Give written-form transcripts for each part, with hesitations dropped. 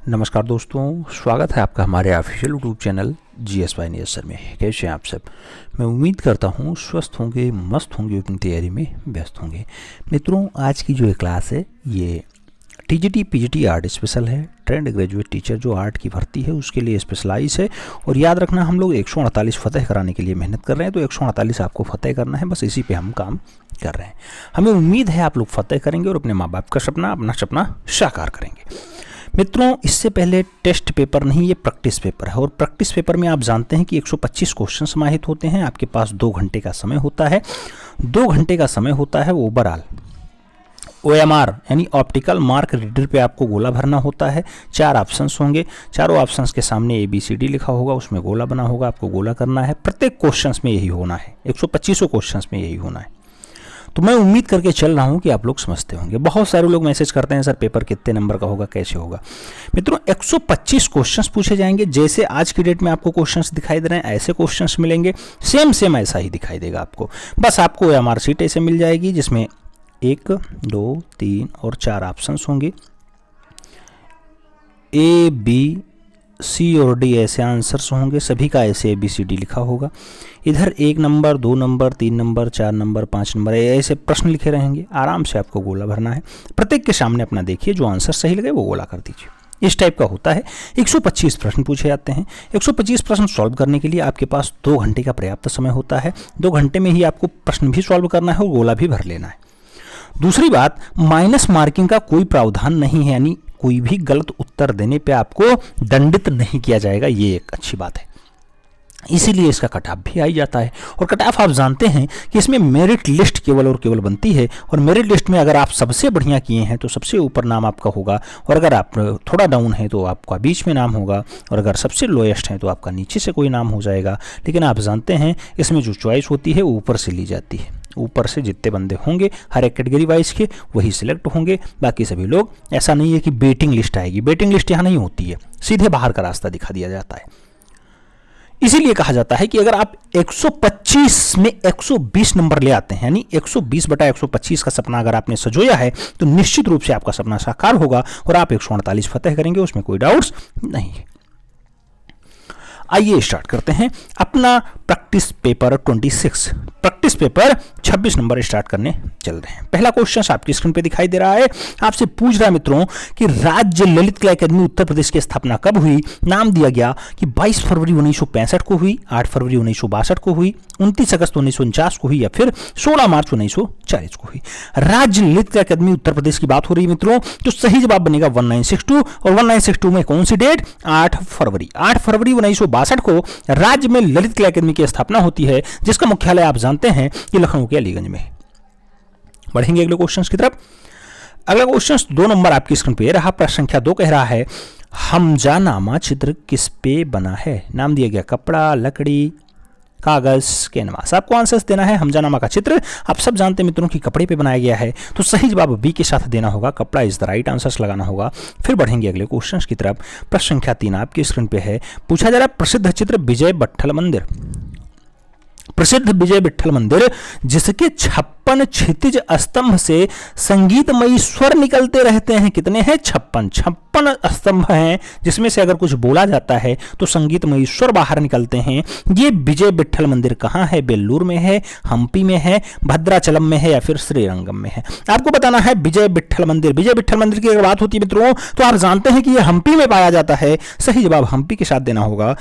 नमस्कार दोस्तों, स्वागत है आपका हमारे ऑफिशियल यूट्यूब चैनल GSY नियसर में। कैसे हैं आप सब? मैं उम्मीद करता हूँ स्वस्थ होंगे, मस्त होंगे, अपनी तैयारी में व्यस्त होंगे। मित्रों, आज की जो क्लास है ये TGT PGT आर्ट स्पेशल है। ट्रेंड ग्रेजुएट टीचर जो आर्ट की भर्ती है उसके लिए स्पेशलाइज है। और याद रखना, हम लोग 148 फतेह कराने के लिए मेहनत कर रहे हैं, तो 148 आपको फतेह करना है, बस इसी पे हम काम कर रहे हैं। हमें उम्मीद है आप लोग फतेह करेंगे और अपने माँ बाप का सपना, अपना सपना साकार करेंगे। मित्रों, इससे पहले टेस्ट पेपर नहीं, ये प्रैक्टिस पेपर है। और प्रैक्टिस पेपर में आप जानते हैं कि 125 क्वेश्चन समाहित होते हैं। आपके पास 2 घंटे का समय होता है। 2 घंटे का समय होता है। ओवरऑल OMR यानी ऑप्टिकल मार्क रीडर पे आपको गोला भरना होता है। 4 ऑप्शंस होंगे। चारों ऑप्शंस के सामने ABCD लिखा होगा, उसमें गोला बना होगा, आपको गोला करना है। प्रत्येक क्वेश्चंस में यही होना है। 125 क्वेश्चंस में यही होना है। तो मैं उम्मीद करके चल रहा हूं कि आप लोग समझते होंगे। बहुत सारे लोग मैसेज करते हैं, सर पेपर कितने नंबर का होगा, कैसे होगा। मित्रों, 125 क्वेश्चंस पूछे जाएंगे। जैसे आज की डेट में आपको क्वेश्चंस दिखाई दे रहे हैं, ऐसे क्वेश्चंस मिलेंगे। सेम ऐसा ही दिखाई देगा आपको। बस आपको OMR शीट ऐसे मिल जाएगी जिसमें 1, 2, 3 और 4 ऑप्शंस होंगे। A, B, C और D ऐसे आंसर्स होंगे। सभी का ऐसे ABCD लिखा होगा। इधर 1 number, 2 number, 3 number, 4 number, 5 number ऐसे प्रश्न लिखे रहेंगे। आराम से आपको गोला भरना है। प्रत्येक के सामने अपना देखिए, जो आंसर सही लगे वो गोला कर दीजिए। इस टाइप का होता है। 125 प्रश्न पूछे जाते हैं। 125 प्रश्न सॉल्व करने के लिए आपके पास 2 घंटे का पर्याप्त समय होता है। 2 घंटे में ही आपको प्रश्न भी सॉल्व करना है और गोला भी भर लेना है। दूसरी बात, माइनस मार्किंग का कोई प्रावधान नहीं है, यानी कोई भी गलत उत्तर देने पे आपको दंडित नहीं किया जाएगा। ये एक अच्छी बात है। इसीलिए इसका कट ऑफ भी आ जाता है। और कट ऑफ आप जानते हैं कि इसमें मेरिट लिस्ट केवल और केवल बनती है। और मेरिट लिस्ट में अगर आप सबसे बढ़िया किए हैं तो सबसे ऊपर नाम आपका होगा, और अगर आप थोड़ा डाउन है तो आपका बीच में नाम होगा, और अगर सबसे लोएस्ट है तो आपका नीचे से कोई नाम हो जाएगा। लेकिन आप जानते हैं इसमें जो चॉइस होती है ऊपर से ली जाती है। ऊपर से जितने बंदे होंगे हर एक कैटेगरी वाइज के वही सिलेक्ट होंगे, बाकी सभी लोग। ऐसा नहीं है कि वेटिंग लिस्ट आएगी। वेटिंग लिस्ट यहाँ नहीं होती है, सीधे बाहर का रास्ता दिखा दिया जाता है। इसीलिए कहा जाता है कि अगर आप 125 में 120 नंबर ले आते हैं, यानी 120/125 का सपना अगर आपने सजोया है, तो निश्चित रूप से आपका सपना साकार होगा और आप 148 फतेह करेंगे, उसमें कोई डाउट्स नहीं है। आइए स्टार्ट करते हैं अपना practice paper 26। Practice paper 26 number start करने चल रहे हैं। पहला क्वेश्चन आपकी स्क्रीन पे दिखाई दे रहा है। आपसे पूछ रहा है मित्रों कि राज्य ललित कला अकादमी उत्तर प्रदेश की स्थापना कब हुई। नाम दिया गया कि 22 फरवरी 1965 को हुई, 8 फरवरी 1962 को हुई, 29 अगस्त 1949 को हुई, या फिर 16 मार्च 1940 को हुई। राज्य ललित कला अकादमी उत्तर प्रदेश की बात हो रही है मित्रों, तो सही जवाब बनेगा 1962। और 1962 में कौन सी डेट? 8 फरवरी। 8 फरवरी 1962 को राज्य में ललित कला अकादमी की स्थापना होती है, जिसका मुख्यालय आप जानते हैं कि लखनऊ के अलीगंज में है। बढ़ेंगे अगले क्वेश्चन की तरफ। अगला क्वेश्चन 2 नंबर आपकी स्क्रीन पे रहा। प्रश्न संख्या 2 कह रहा है, हमजानामा चित्र किस पे बना है। नाम दिया गया कपड़ा, लकड़ी, कागज, कैनवास। आपको आंसर्स देना है। हमजानामा का चित्र आप सब जानते हैं मित्रों कि कपड़े पे बनाया गया है, तो सही जवाब बी के साथ देना होगा। कपड़ा इज द राइट आंसर्स लगाना होगा। फिर बढ़ेंगे अगले क्वेश्चन की तरफ। प्रश्न संख्या 3 आपकी स्क्रीन पे है। पूछा जा रहा है प्रसिद्ध चित्र विजय विट्ठल मंदिर। प्रसिद्ध विजय विट्ठल मंदिर जिसके 56 क्षितिज स्तंभ से संगीतमयी स्वर निकलते रहते हैं। कितने हैं? 56 स्तंभ हैं, जिसमें से अगर कुछ बोला जाता है तो संगीतमयी स्वर बाहर निकलते हैं। ये विजय विट्ठल मंदिर कहाँ है? बेल्लूर में है, हम्पी में है, भद्राचलम में है, या फिर श्रीरंगम में है। आपको बताना है विजय विट्ठल मंदिर। विजय विट्ठल मंदिर की अगर बात होती है मित्रों, तो आप जानते हैं कि यह हम्पी में पाया जाता है। सही जवाब हम्पी के साथ देना होगा।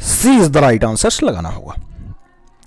सी इज द राइट आंसर लगाना होगा।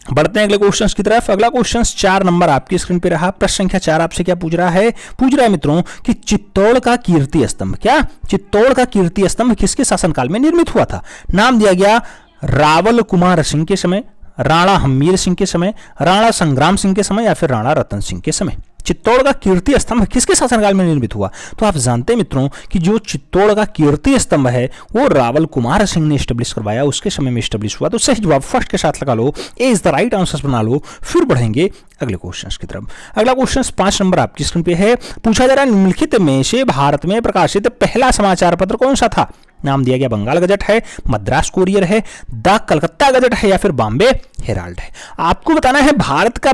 बढ़ते हैं अगले क्वेश्चन की तरफ। अगला क्वेश्चन 4 नंबर आपकी स्क्रीन पे रहा। प्रश्न संख्या 4 आपसे क्या पूछ रहा है? पूछ रहा है मित्रों कि चित्तौड़ का कीर्ति स्तंभ, क्या चित्तौड़ का कीर्ति स्तंभ किसके शासनकाल में निर्मित हुआ था। नाम दिया गया रावल कुमार सिंह के समय, राणा हमीर सिंह के समय, राणा संग्राम सिंह के समय, या फिर राणा रतन सिंह के समय। चित्तौड़ का कीर्ति स्तंभ किसके शासनकाल में निर्मित हुआ? तो आप जानते हैं मित्रों कि जो चित्तौड़ का कीर्ति स्तंभ है वो रावल कुमार सिंह ने स्टेब्लिश करवाया, उसके समय में स्टेब्लिश हुआ। तो सही जवाब फर्स्ट के साथ लगा लो, ए इज द राइट आंसर बना लो। फिर बढ़ेंगे अगले क्वेश्चन की तरफ। अगला क्वेश्चन 5 नंबर आपकी स्क्रीन पे है। पूछा जा रहा है निम्नलिखित में से भारत में प्रकाशित पहला समाचार पत्र कौन सा था। नाम दिया गया बंगाल गजट है, मद्रास कोरियर है, द कलकत्ता गजट है, या फिर बॉम्बे हेराल्ड है। आपको बताना है भारत का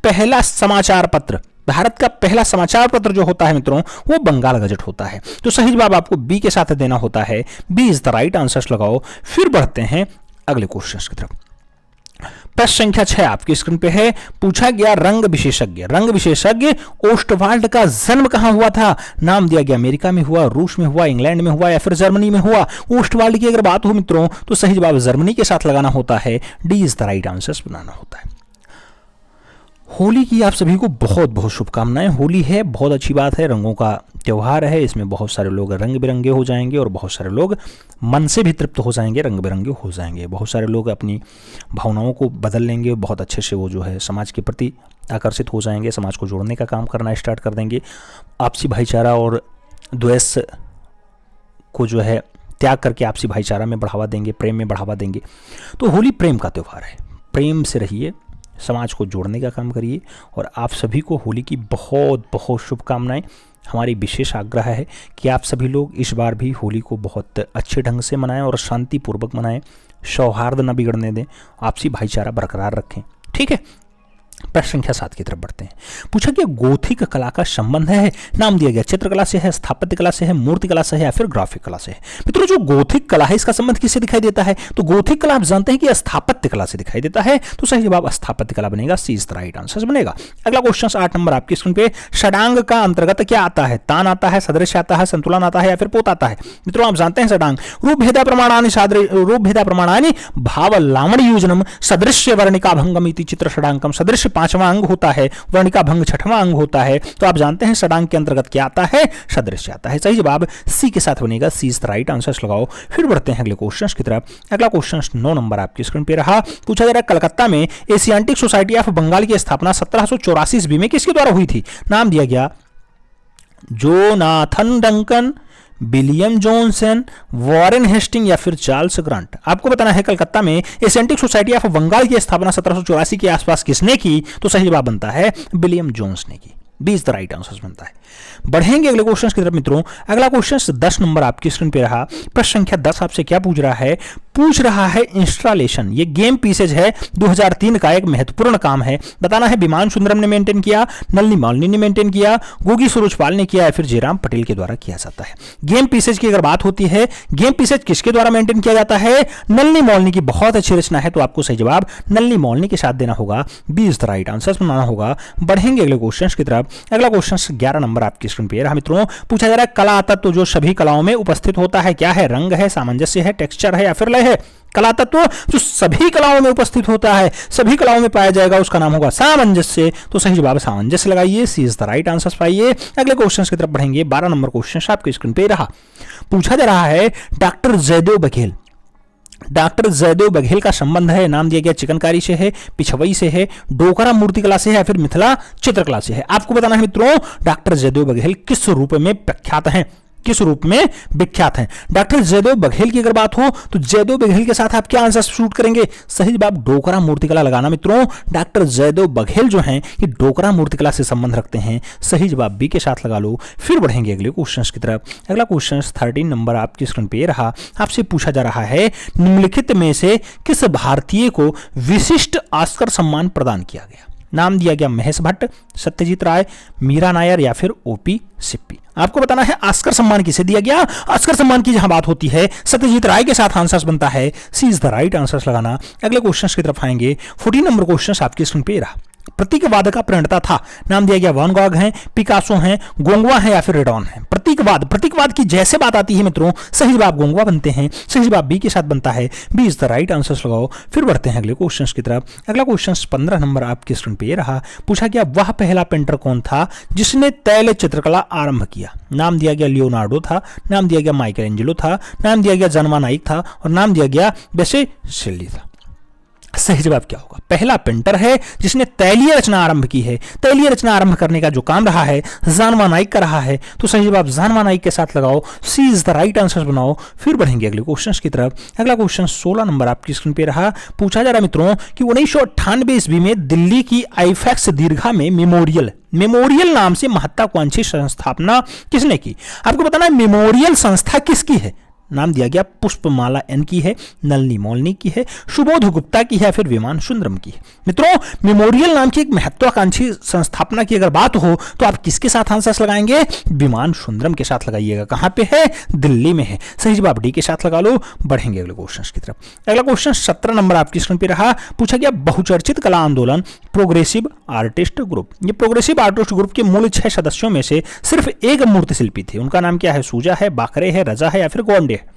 पहला समाचार पत्र भारत का पहला समाचार पत्र जो होता है मित्रों वो बंगाल गजट होता है। तो सही जवाब आपको बी के साथ देना होता है, B is the right answer लगाओ। फिर बढ़ते हैं अगले क्वेश्चन की तरफ। प्रश्न संख्या 6 आपकी स्क्रीन पे है। पूछा गया रंग विशेषज्ञ ओस्टवाल्ड का जन्म कहां हुआ था? नाम दिया गया अमेरिका में हुआ, रूस में हुआ, इंग्लैंड में हुआ या फिर जर्मनी में हुआ। ओस्टवाल्ड की अगर बात हो मित्रों तो सही जवाब जर्मनी के साथ लगाना होता है, D is the right answer बनाना होता है। होली की आप सभी को बहुत बहुत शुभकामनाएं। होली है, बहुत अच्छी बात है, रंगों का त्यौहार है, इसमें बहुत सारे लोग रंग बिरंगे हो जाएंगे और बहुत सारे लोग मन से भी तृप्त हो जाएंगे, रंग बिरंगे हो जाएंगे। बहुत सारे लोग अपनी भावनाओं को बदल लेंगे, बहुत अच्छे से वो जो है समाज के प्रति आकर्षित हो जाएंगे, समाज को जोड़ने का काम करना स्टार्ट कर देंगे, आपसी भाईचारा और द्वेष को जो है त्याग करके आपसी भाईचारा में बढ़ावा देंगे, प्रेम में बढ़ावा देंगे। तो होली प्रेम का त्यौहार है, प्रेम से रहिए, समाज को जोड़ने का काम करिए और आप सभी को होली की बहुत बहुत शुभकामनाएं। हमारी विशेष आग्रह है कि आप सभी लोग इस बार भी होली को बहुत अच्छे ढंग से मनाएं और शांतिपूर्वक मनाएं, सौहार्द न बिगड़ने दें, आपसी भाईचारा बरकरार रखें, ठीक है। प्रश्न संख्या 7 की तरफ बढ़ते हैं। पूछा गया गोथिक कला का संबंध है, नाम दिया गया चित्रकला से है, स्थापत्य कला से है, मूर्ति कला से है या फिर ग्राफिक कला से है। मित्रों जो गोथिक कला है इसका संबंध किससे दिखाई देता है? तो गोथिक कला आप जानते हैं कि स्थापत्य कला से दिखाई देता है, तो सही जवाब स्थापत्य कला बनेगा, सी इज द राइट आंसर बनेगा। अगला क्वेश्चन 8 नंबर आपकी स्क्रीन पे। षडांग का अंतर्गत क्या आता है? तान आता है, सदृश आता है, संतुलन आता है या फिर पोत आता है? मित्रों आप जानते हैं षडांग रूप भेदा प्रमाणानि भाव लावण्य योजनम सदृश्य वर्णिका भंगम इति चित्र षडांकम। सदृश्य 5वां अंग होता है, वर्णिका भंग 6वां अंग होता है। तो आप जानते हैं षडांग के अंतर्गत क्या आता है? सदृश्य आता है। सही जवाब सी के साथ बनेगा, सी इज द राइट आंसर लगाओ। फिर बढ़ते हैं अगले क्वेश्चन की तरफ। अगला क्वेश्चन 9 नंबर आपकी स्क्रीन पे रहा। पूछा जा रहा है कलकत्ता में एशियाटिक सोसाइटी ऑफ बंगाल की स्थापना 1784 ईस्वी में किसके द्वारा हुई थी? नाम दिया गया Jonathan Duncan, William Johnson, Warren Hasting या फिर चार्ल्स ग्रांट। आपको बताना है कलकत्ता में एशियाटिक सोसाइटी ऑफ बंगाल की स्थापना 1784 के आसपास किसने की? तो सही जवाब बनता है विलियम जोन्स ने की, B is the right answer बनता है। बढ़ेंगे अगले क्वेश्चन की तरफ मित्रों। अगला क्वेश्चन 10 नंबर आपकी स्क्रीन पे रहा। प्रश्न संख्या 10 आपसे क्या पूछ रहा है? पूछ रहा है इंस्टॉलेशन, ये गेम पीसेज है, 2003 का एक महत्वपूर्ण काम है। बताना है विमान सुंदरम ने मेंटेन किया, नलिनी मालिनी ने मेंटेन किया, गोगी सुरुजपाल ने किया या फिर जयराम पटेल के द्वारा किया जाता है। गेम पीसेज की अगर बात होती है, गेम पीसेज किसके द्वारा मेंटेन किया जाता है? नलिनी मालिनी की बहुत अच्छी रचना है, तो आपको सही जवाब नलिनी मालिनी के साथ देना होगा, B is the right answer बनाना होगा। बढ़ेंगे अगले क्वेश्चन की तरफ। अगला क्वेश्चन 11 नंबर आपकी स्क्रीन पे रहा मित्रों। पूछा जा रहा है कला तत्व जो सभी कलाओं में उपस्थित होता है क्या है? रंग है, सामंजस्य है, टेक्सचर है या फिर लय है? कला तत्व जो सभी कलाओं में उपस्थित होता है, सभी कलाओं में पाया जाएगा, उसका नाम होगा सामंजस्य। तो सही जवाब सामंजस्य लगाइए, सी इज द राइट आंसर पाइए। अगले क्वेश्चन की तरफ बढ़ेंगे। 12 नंबर क्वेश्चन आपके स्क्रीन पे रहा। पूछा जा रहा है डॉक्टर जयदेव बघेल का संबंध है, नाम दिया गया चिकनकारी से है, पिछवई से है, डोकरा मूर्तिकला से है या फिर मिथिला चित्रकला से है। आपको बताना है मित्रों डॉक्टर जयदेव बघेल किस रूप में प्रख्यात हैं, किस रूप में विख्यात हैं। डॉक्टर जयदेव बघेल की अगर बात हो तो जयदेव बघेल के साथ आप क्या आंसर शूट करेंगे? सही जवाब डोकरा मूर्तिकला लगाना मित्रों। डॉक्टर जयदेव बघेल जो हैं ये डोकरा मूर्तिकला से संबंध रखते हैं, सही जवाब बी के साथ लगा लो। फिर बढ़ेंगे अगले क्वेश्चन की तरफ। अगला क्वेश्चन 13 नंबर आपकी स्क्रीन पे रहा। आपसे पूछा जा रहा है निम्नलिखित में से किस भारतीय को विशिष्ट ऑस्कर सम्मान प्रदान किया गया? नाम दिया गया महेश भट्ट, सत्यजीत राय, मीरा नायर या फिर ओपी सिप्पी। आपको बताना है ऑस्कर सम्मान किसे दिया गया? ऑस्कर सम्मान की जहां बात होती है सत्यजीत राय के साथ आंसर बनता है, सी इज द राइट आंसर लगाना। अगले क्वेश्चन की तरफ आएंगे। 14 नंबर क्वेश्चन आपकी स्क्रीन पे रहा। प्रतीकवाद का प्रणेता था, नाम दिया गया वैन गॉग हैं, पिकासो हैं, गोंगवा हैं या फिर रेडॉन हैं। प्रतीकवाद की जैसे बात आती है मित्रों सही जवाब गोंगवा बनते हैं, सही जवाब बी के साथ बनता है, B is the right answer लगाओ। फिर बढ़ते हैं अगले क्वेश्चन की तरफ। अगला क्वेश्चन 15 नंबर आपकी स्क्रीन पे रहा। पूछा गया वह पहला पेंटर कौन था जिसने तैल चित्रकला आरंभ किया? नाम दिया गया लियोनार्डो था, नाम दिया गया माइकल एंजेलो था, नाम दिया गया जनवा नाइक था और नाम दिया गया बेसेशेली था। सही जवाब क्या होगा? पहला पेंटर है जिसने तैलीय रचना आरंभ की है। तैलीय रचना आरंभ करने का जो काम रहा है जानवा नाइक का रहा है, तो सही जवाब जानवा नाइक के साथ लगाओ, C is the right answer बनाओ। फिर बढ़ेंगे अगले क्वेश्चन की तरफ। अगला क्वेश्चन 16 नंबर आपकी स्क्रीन पे रहा। पूछा जा रहा मित्रों कि 1998 ईस्वी में दिल्ली की आईफैक्स दीर्घा में मेमोरियल नाम से महत्वाकांक्षी संस्थापना किसने की? आपको बताना है मेमोरियल संस्था किसकी है? नाम दिया गया पुष्पमाला एन की है, नलिनी मौलनी की है, सुबोध गुप्ता की है, फिर विमान सुंदरम की है। मित्रों, मेमोरियल नाम की एक महत्वाकांक्षी संस्थापना की अगर बात हो तो आप किसके साथ आंसर्स लगाएंगे? विमान सुंदरम के साथ लगाइएगा। कहां पे है? दिल्ली में है। सही जवाब डी के साथ लगा लो। बढ़ेंगे अगले क्वेश्चन की तरफ। अगला क्वेश्चन 17 नंबर आपकी स्क्रीन पे रहा। पूछा गया बहुचर्चित कला आंदोलन प्रोग्रेसिव आर्टिस्ट ग्रुप। ये प्रोग्रेसिव आर्टिस्ट ग्रुप के मूल 6 सदस्यों में से सिर्फ एक मूर्ति शिल्पी थे। उनका नाम क्या है? सूजा है, बाकरे है, रजा है या फिर गोंडे है।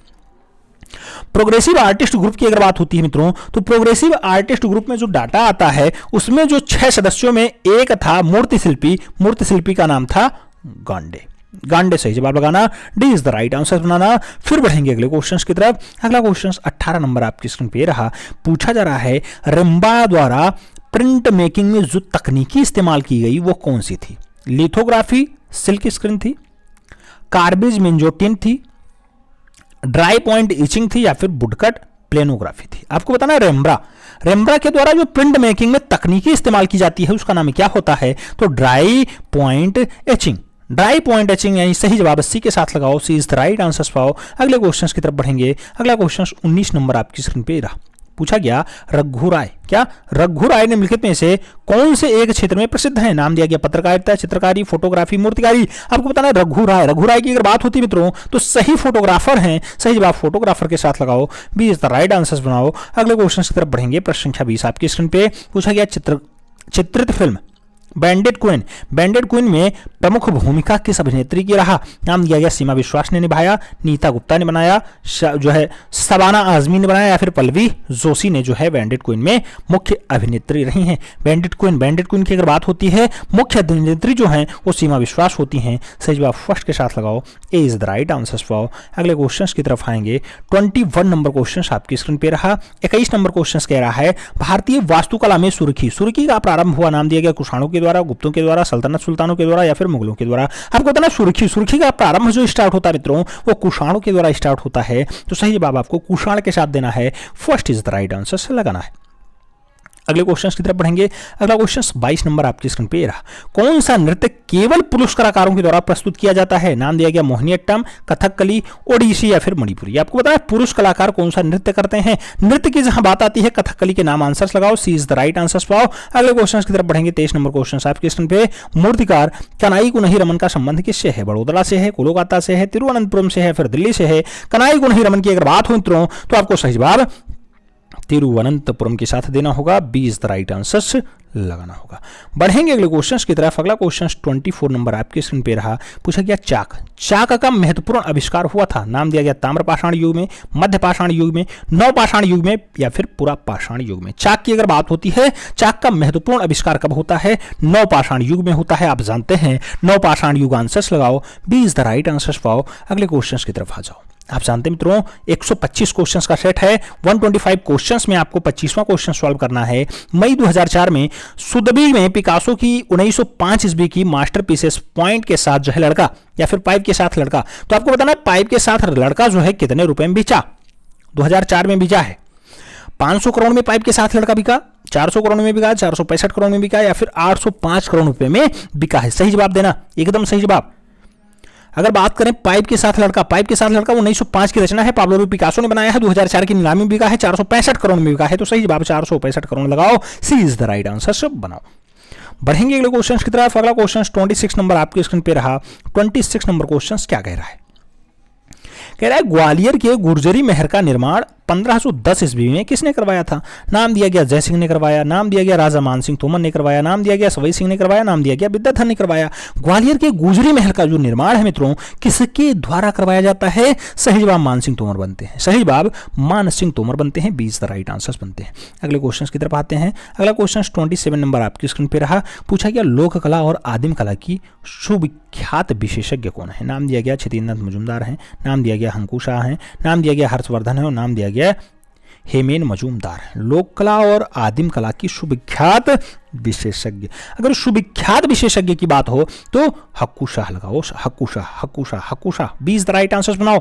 प्रोग्रेसिव आर्टिस्ट ग्रुप की अगर बात होती है मित्रों, तो प्रोग्रेसिव आर्टिस्ट ग्रुप में जो डाटा आता है उसमें जो 6 सदस्यों में एक था मूर्ति शिल्पी। मूर्ति शिल्पी का नाम था गांडे। गांडे सही जवाब लगाना। D is the right answer बनाना। फिर बढ़ेंगे अगले क्वेश्चन की तरफ। अगला क्वेश्चन 18 नंबर आपकी स्क्रीन पे रहा। पूछा जा रहा है रेम्बा द्वारा प्रिंट मेकिंग में जो तकनीकी इस्तेमाल की गई वो कौन सी थी? लिथोग्राफी, सिल्क स्क्रीन थी, कार्बेज मेंजोटिन थी, ड्राई पॉइंट इचिंग थी या फिर वुडकट प्लेनोग्राफी थी। आपको बताना है रेम्ब्रा के द्वारा जो प्रिंट मेकिंग में तकनीकी इस्तेमाल की जाती है उसका नाम क्या होता है? तो dry point etching. Dry point etching यानी सही जवाब सी के साथ लगाओ। C is the right answer पाओ। अगले क्वेश्चन की तरफ बढ़ेंगे। अगला क्वेश्चन 19 नंबर आपकी स्क्रीन पे रहा। पूछा गया रघुराय क्या रघुराय निम्नलिखित में से कौन से एक क्षेत्र में प्रसिद्ध है? नाम दिया गया पत्रकारिता, चित्रकारी, फोटोग्राफी, मूर्तिकारी। आपको बताना है रघुराय की अगर बात होती है मित्रों तो सही फोटोग्राफर हैं। सही जवाब फोटोग्राफर के साथ लगाओ। B is the right answer बनाओ। अगले क्वेश्चन की तरफ बढ़ेंगे। प्रश्न संख्या 20 आपकी स्क्रीन पे। पूछा गया चित्रित फिल्म बैंडेड क्वीन में प्रमुख भूमिका किस अभिनेत्री की रहा? नाम दिया गया सीमा विश्वास ने निभाया, नीता गुप्ता ने बनाया, जो है शबाना आजमी ने बनाया या फिर पल्लवी जोशी ने जो है बैंडेड क्वीन में मुख्य अभिनेत्री रही हैं। बैंडेड क्वीन की अगर बात होती है मुख्य अभिनेत्री जो हैं वो सीमा विश्वास होती हैं। सही जवाब फर्स्ट के साथ लगाओ। ए इज द राइट आंसर पाओ। अगले क्वेश्चन की तरफ आएंगे। 21 नंबर क्वेश्चन आपकी स्क्रीन पे रहा। 21 नंबर क्वेश्चन कह रहा है भारतीय वास्तुकला में सुर्खी का प्रारंभ हुआ। नाम दिया गया कुषाणों के द्वारा, गुप्तों के द्वारा, सल्तनत सुल्तानों के द्वारा या फिर मुगलों के द्वारा। आपको बताना सुर्खी का प्रारंभ जो स्टार्ट होता है मित्रों वो कुषाणों के द्वारा स्टार्ट होता है। तो सही जवाब आपको कुषाण के साथ देना है। First is the right answer लगाना है। अगले क्वेश्चन की तरफ बढ़ेंगे। अगला क्वेश्चन 22 नंबर आपकी स्क्रीन पे रहा। कौन सा नृत्य केवल पुरुष कलाकारों के द्वारा प्रस्तुत किया जाता है? नाम दिया गया मोहिनीअट्टम, कथकली, ओडिसी या फिर मणिपुरी। आपको बताया पुरुष कलाकार कौन सा नृत्य करते हैं। नृत्य की जहां बात आती है कथकली के नाम आंसर्स लगाओ। C is the right answer पाओ। अगले क्वेश्चन की तरफ बढ़ेंगे। 23 नंबर क्वेश्चन आपकी स्क्रीन पे। मूर्तिकार कनाई कुनही रमन का संबंध किससे है? बड़ोदरा से है, कोलकाता से है, तिरुवनंतपुरम से है, फिर दिल्ली से है। कनाई कुनही रमन की अगर बात हो मित्रों तो आपको सही जवाब तिरुवनंतपुरम के साथ देना होगा। B is the right answer लगाना होगा। बढ़ेंगे अगले क्वेश्चन की तरफ। अगला क्वेश्चन 24 नंबर आपके स्क्रीन पे रहा। पूछा गया चाक का महत्वपूर्ण आविष्कार हुआ था। नाम दिया गया ताम्रपाषाण युग में, मध्य पाषाण युग में, नवपाषाण युग में या फिर पुरा पाषाण युग में। चाक की अगर बात होती है चाक का महत्वपूर्ण आविष्कार कब होता है? नवपाषाण युग में होता है। आप जानते हैं नवपाषाण युग आंसर्स लगाओ। B is the right answer पाओ। अगले क्वेश्चन की तरफ आ जाओ। आप जानते हैं मित्रों 125 क्वेश्चंस का सेट है। 125 क्वेश्चंस में आपको 25वां क्वेश्चन सॉल्व करना है। मई 2004 में सुदबी में पिकासो की 1905 ईस्वी की मास्टरपीसेस पॉइंट के साथ जो है लड़का या फिर पाइप के साथ लड़का, तो आपको बताना है पाइप के साथ लड़का जो है कितने रुपए में बिचा? 2004 में बिचा है 500 करोड़ में पाइप के साथ लड़का बिका, 400 करोड़ में बिका, 465 करोड़ में बिका या फिर 805 करोड़ रुपए में बिका है। सही जवाब देना, एकदम सही जवाब। अगर बात करें पाइप के साथ लड़का 1905 की रचना है, पाब्लो पिकासो ने बनाया है, 2004 की नीलामी में बिका है, 465 करोड़ में बिका है। तो सही जवाब 465 करोड़ लगाओ। C is the right answer बनाओ। बढ़ेंगे अगले क्वेश्चन की तरफ। अगला क्वेश्चन 26 नंबर आपके स्क्रीन पे रहा। 26 नंबर क्वेश्चन क्या कह रहा है? कह रहा है ग्वालियर के गुर्जरी महल का निर्माण 1510 ईस्वी में किसने करवाया था? नाम दिया गया जय सिंह ने करवाया, नाम दिया गया राजा मान सिंह तोमर ने करवाया, नाम दिया गया सवई सिंह ने करवाया, नाम दिया गया विद्याधर ने करवाया। ग्वालियर के गुर्जरी महल का जो निर्माण है मित्रों किसके द्वारा करवाया जाता है? सही जवाब मान सिंह तोमर बनते हैं। सही जवाब मान सिंह तोमर बनते हैं। 20 द राइट आंसर्स बनते हैं। अगले क्वेश्चन की तरफ आते हैं। अगला क्वेश्चन 27 नंबर आपकी स्क्रीन पर रहा। पूछा गया लोक कला और आदिम कला की सुविख्यात विशेषज्ञ कौन है? नाम दिया गया क्षितिन्द्रनाथ मजूमदार हैं, नाम दिया गया हंकू शाह हैं, नाम दिया गया हर्षवर्धन है और नाम दिया गया हेमेन मजूमदार। लोक कला और आदिम कला की सुविख्यात विशेषज्ञ, अगर सुविख्यात विशेषज्ञ की बात हो तो हक्कू शाह लगाओ। Hakku Shah 20 the right answers बनाओ।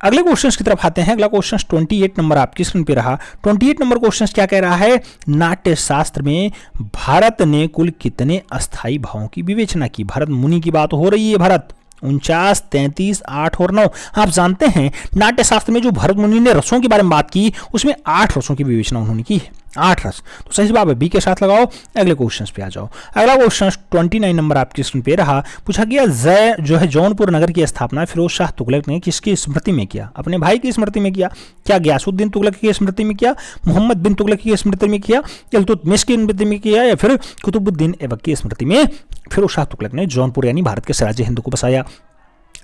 अगले क्वेश्चन की तरफ आते हैं। अगला क्वेश्चन 28 नंबर आपकी स्क्रीन पे रहा। 28 नंबर क्वेश्चन क्या कह रहा है? नाट्य शास्त्र में भारत ने कुल कितने अस्थाई भावों की विवेचना की? भरत मुनि की बात हो रही है, भरत 49, 33, 8 और 9। आप जानते हैं नाट्य शास्त्र में जो भरत मुनि ने रसों के बारे में बात की उसमें 8 रसों की विवेचना उन्होंने की है, 8 रस। तो सही जवाब है बी के साथ लगाओ। अगले क्वेश्चन पे आ जाओ। अगला क्वेश्चन 29 नंबर आपकी स्क्रीन पे रहा। पूछा गया जय जो है जौनपुर नगर की स्थापना फिरोज शाह तुगलक ने किसकी स्मृति में किया? अपने भाई की स्मृति में किया। क्या गयासुद्दीन तुगलक की स्मृति में किया, मोहम्मद बिन तुगलक की स्मृति में किया, इल्तुतमिश की स्मृति में किया, या फिर कुतुबुद्दीन ऐबक की स्मृति में फिरोज शाह तुगलक ने जौनपुर यानी भारत के सिराज हिंद को बसाया?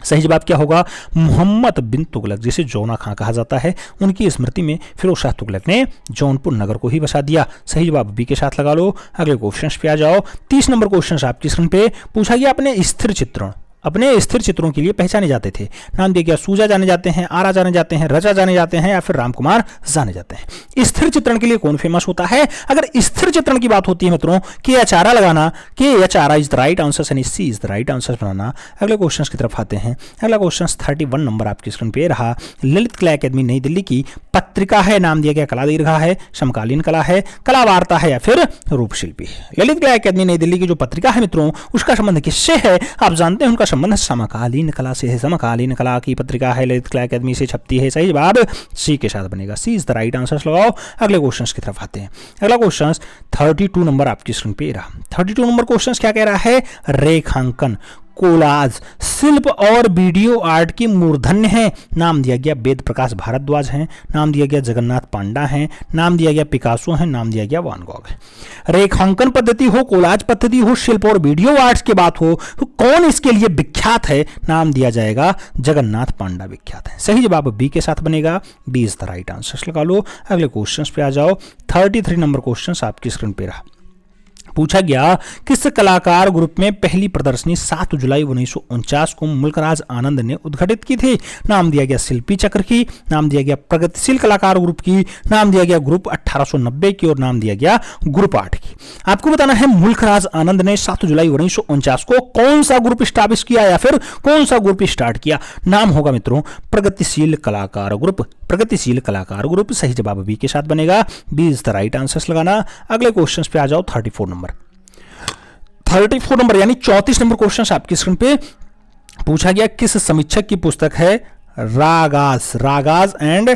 सही जवाब क्या होगा? मोहम्मद बिन तुगलक जिसे जौना खां कहा जाता है, उनकी स्मृति में फिरोज शाह तुगलक ने जौनपुर नगर को ही बसा दिया। सही जवाब बी के साथ लगा लो। अगले क्वेश्चन पे आ जाओ। 30 नंबर क्वेश्चन आपकी स्क्रीन पे पूछा गया अपने स्थिर चित्रों के लिए पहचाने जाते थे। नाम दिया गया सूजा जाने जाते हैं, आरा जाने जाते हैं, रजा जाने जाते हैं, या फिर रामकुमार जाने जाते हैं। स्थिर चित्रण के लिए कौन फेमस होता है? अगर स्थिर चित्रण की बात होती है मित्रों, के अचारा लगाना, के अचारा इज द राइट आंसर, यानी सी इज द राइट आंसर बनाना। अगले क्वेश्चन की तरफ आते हैं। अगला क्वेश्चन 31 नंबर आपकी स्क्रीन पे रहा। ललित कला अकादमी नई दिल्ली की पत्रिका है, नाम दिया गया कला दीर्घा है, समकालीन कला है, कला वार्ता है, या फिर रूपशिल्पी है। ललित कला अकादमी नई दिल्ली की जो पत्रिका है मित्रों, उसका संबंध किससे है? आप जानते हैं उनका संबंध समकालीन कला से है। समकालीन कला की पत्रिका है, ललित कला अकादमी से छपती है। सही जवाब सी के साथ बनेगा, सी इज द राइट आंसर लगाओ। अगले क्वेश्चन की तरफ आते हैं। अगला क्वेश्चन 32 नंबर आपकी स्क्रीन पे रहा। 32 नंबर क्वेश्चन क्या कह रहा है? रेखांकन, कोलाज, शिल्प और वीडियो आर्ट की मूर्धन्य है। नाम दिया गया वेद प्रकाश भारद्वाज हैं, नाम दिया गया जगन्नाथ पांडा हैं, नाम दिया गया पिकासो हैं, नाम दिया गया वान गॉग है। रेखांकन पद्धति हो, कोलाज पद्धति हो, शिल्प और वीडियो आर्ट्स की बात हो तो कौन इसके लिए विख्यात है? नाम दिया जाएगा जगन्नाथ पांडा विख्यात है। सही जवाब बी के साथ बनेगा, B is the right answer लगा लो। अगले क्वेश्चन पे आ जाओ। 33 नंबर क्वेश्चन आपकी स्क्रीन पे रहा। पूछा गया किस कलाकार ग्रुप में पहली प्रदर्शनी 7 जुलाई 1949 को मुल्कराज आनंद ने उद्घाटित की थी? नाम दिया गया शिल्पी चक्र की, नाम दिया गया प्रगतिशील कलाकार ग्रुप की, नाम दिया गया ग्रुप 1890 की, और नाम दिया गया ग्रुप 8 की। आपको बताना है मुल्कराज आनंद ने 7 जुलाई 1949 को कौन सा ग्रुप स्टैब्लिश किया या फिर कौन सा ग्रुप स्टार्ट किया? नाम होगा मित्रों प्रगतिशील कलाकार ग्रुप, प्रगतिशील कलाकार ग्रुप। सही जवाब बी के साथ बनेगा, B is the right answer लगाना। अगले क्वेश्चन पे आ जाओ। 34 नंबर यानी 34 नंबर क्वेश्चन आपकी स्क्रीन पे पूछा गया किस समीक्षक की पुस्तक है रागाज एंड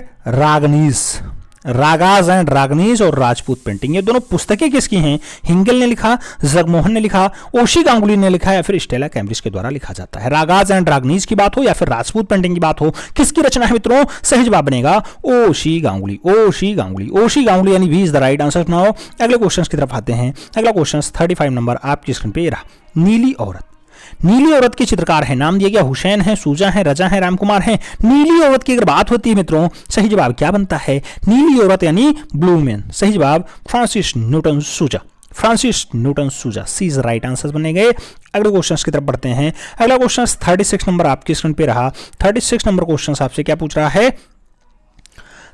रागनीज और राजपूत पेंटिंग। ये दोनों पुस्तकें किसकी हैं? हिंगल ने लिखा, जगमोहन ने लिखा, ओशी गांगुली ने लिखा, या फिर स्टेला कैम्ब्रिज के द्वारा लिखा जाता है। रागाज एंड रागनीज की बात हो या फिर राजपूत पेंटिंग की बात हो, किसकी रचना है मित्रों? सही जवाब बनेगा ओशी गांगुली यानी भी इज द राइट आंसर बनाओ। अगले क्वेश्चन की तरफ आते हैं। अगला क्वेश्चन 35 नंबर आपकी स्क्रीन पे रहा। नीली औरत के चित्रकार है, नाम दिया गया हुसैन है, सूजा है, रजा है, रामकुमार है। नीली औरत की अगर बात होती है मित्रों, सही जवाब क्या बनता है? नीली औरत यानी ब्लू मैन। सही जवाब फ्रांसिस न्यूटन सूजा, सी इज राइट आंसर बने गए। अगले क्वेश्चन की तरफ बढ़ते हैं। अगला क्वेश्चन 36 नंबर आपकी स्क्रीन पे रहा। 36 नंबर क्वेश्चन आपसे क्या पूछ रहा है?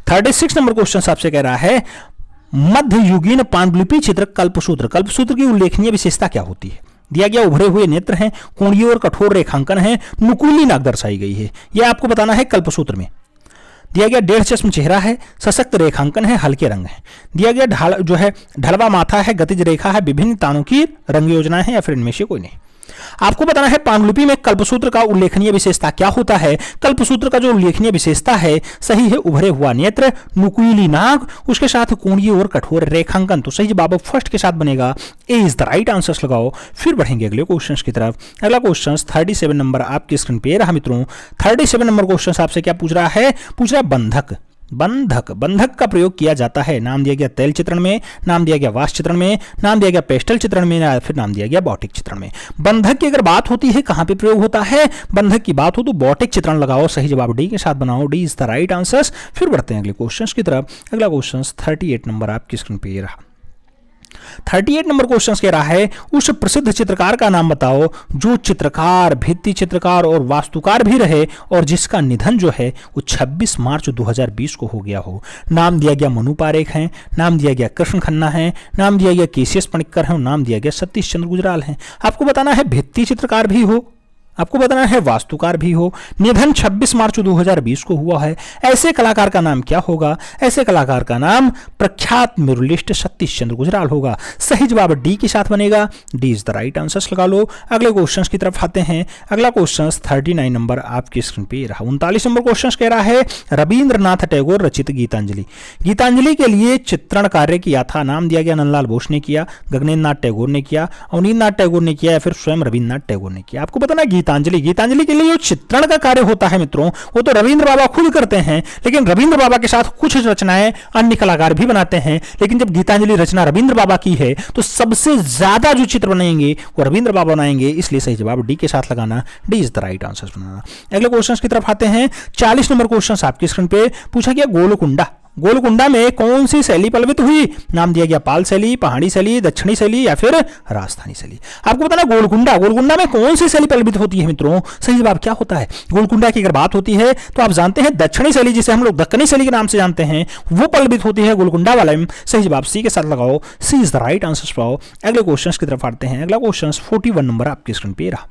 36 नंबर क्वेश्चन आपसे कह रहा है मध्ययुगीन पांडुलिपि चित्र कल्पसूत्र की उल्लेखनीय विशेषता क्या होती है? दिया गया उभरे हुए नेत्र हैं, कोणीय और कठोर रेखांकन है, नुकीली नाक दर्शाई गई है। यह आपको बताना है कल्पसूत्र में। दिया गया 1.5 चश्म चेहरा है, सशक्त रेखांकन है, हल्के रंग है। दिया गया ढलवा माथा है, गतिज रेखा है, विभिन्न तानों की रंग योजना है, या फिर इनमें से कोई नहीं। आपको बताना है पांडुलिपि में कल्पसूत्र का उल्लेखनीय विशेषता क्या होता है? कल्पसूत्र का जो उल्लेखनीय विशेषता है सही है उभरे हुआ नेत्र, नुकीली नाक, उसके साथ कोणीय और कठोर रेखांकन। तो सही जवाब फर्स्ट के साथ बनेगा, ए इज द राइट आंसर लगाओ। फिर बढ़ेंगे अगले क्वेश्चन की तरफ। अगला क्वेश्चन 37 नंबर आपकी स्क्रीन पे रहा मित्रों। 37 नंबर क्वेश्चन आपसे क्या पूछ रहा है? पूछ रहा है बंधक का प्रयोग किया जाता है। नाम दिया गया तैल चित्रण में, नाम दिया गया वाष्प चित्रण में, नाम दिया गया पेस्टल चित्रण में, या फिर नाम दिया गया बॉटिक चित्रण में। बंधक की अगर बात होती है कहां पे प्रयोग होता है? बंधक की बात हो तो बॉटिक चित्रण लगाओ। सही जवाब डी के साथ बनाओ, D is the right answer. फिर बढ़ते हैं अगले क्वेश्चन की तरफ। अगला क्वेश्चन 38 नंबर आपकी स्क्रीन पे ये रहा। 38 नंबर क्वेश्चन कह रहा है उस प्रसिद्ध चित्रकार का नाम बताओ जो चित्रकार, भित्ति चित्रकार और वास्तुकार भी रहे और जिसका निधन जो है वो 26 मार्च 2020 को हो गया हो। नाम दिया गया मनु पारेख हैं, नाम दिया गया कृष्ण खन्ना है, नाम दिया गया केसीएस पणिक्कर है और नाम दिया गया सतीश चंद्र गुजराल है। आपको बताना है भित्ति चित्रकार भी हो, आपको बताना है वास्तुकार भी हो, निधन 26 मार्च 2020 को हुआ है, ऐसे कलाकार का नाम क्या होगा? ऐसे कलाकार का नाम प्रख्यात म्यूरलिस्ट सतीश चंद्र गुजराल होगा। सही जवाब डी के साथ बनेगा, D is the right answer लगा लो। अगले क्वेश्चन की तरफ आते हैं। अगला क्वेश्चन 39 नंबर आपकी स्क्रीन पे रहा। 39 नंबर क्वेश्चन कह रहा है रविंद्रनाथ टैगोर रचित गीतांजलि। गीतांजलि के लिए चित्रण कार्य किया था, नाम दिया गया नंदलाल बोस ने किया, गगनेन्द्र नाथ टैगोर ने किया, अवनीन्द्रनाथ टैगोर ने किया या फिर स्वयं रविंद्रनाथ टैगोर ने किया। आपको बताना गीतांजलि के लिए जो चित्रण का कार्य होता है मित्रों वो तो रविंद्र बाबा खुद करते हैं, लेकिन रविंद्र बाबा के साथ कुछ रचनाएं अन्य कलाकार भी बनाते हैं। लेकिन जब गीतांजलि रचना रविंद्र बाबा की है तो सबसे ज्यादा जो चित्र बनाएंगे वो रविंद्र बाबा बनाएंगे, इसलिए सही जवाब डी के साथ लगाना, D is the right answer बनाना। अगले क्वेश्चन की तरफ आते हैं। 40 नंबर क्वेश्चन आपकी स्क्रीन पे पूछा गया गोलकुंडा में कौन सी शैली पल्लवित हुई? नाम दिया गया पाल शैली, पहाड़ी शैली, दक्षिणी शैली या फिर राजस्थानी शैली। आपको बताना गोलकुंडा में कौन सी शैली पल्लवित होती है मित्रों? सही जवाब क्या होता है? गोलकुंडा की अगर बात होती है तो आप जानते हैं दक्षिणी शैली, जिसे हम लोग दक्कनी शैली के नाम से जानते हैं, वो पल्लवित होती है गोलकुंडा वाले में। सही जवाब सी के साथ लगाओ, C is the right answer पाओ। अगले क्वेश्चन की तरफ आते हैं। अगला क्वेश्चन 41 नंबर आपकी स्क्रीन पे रहा।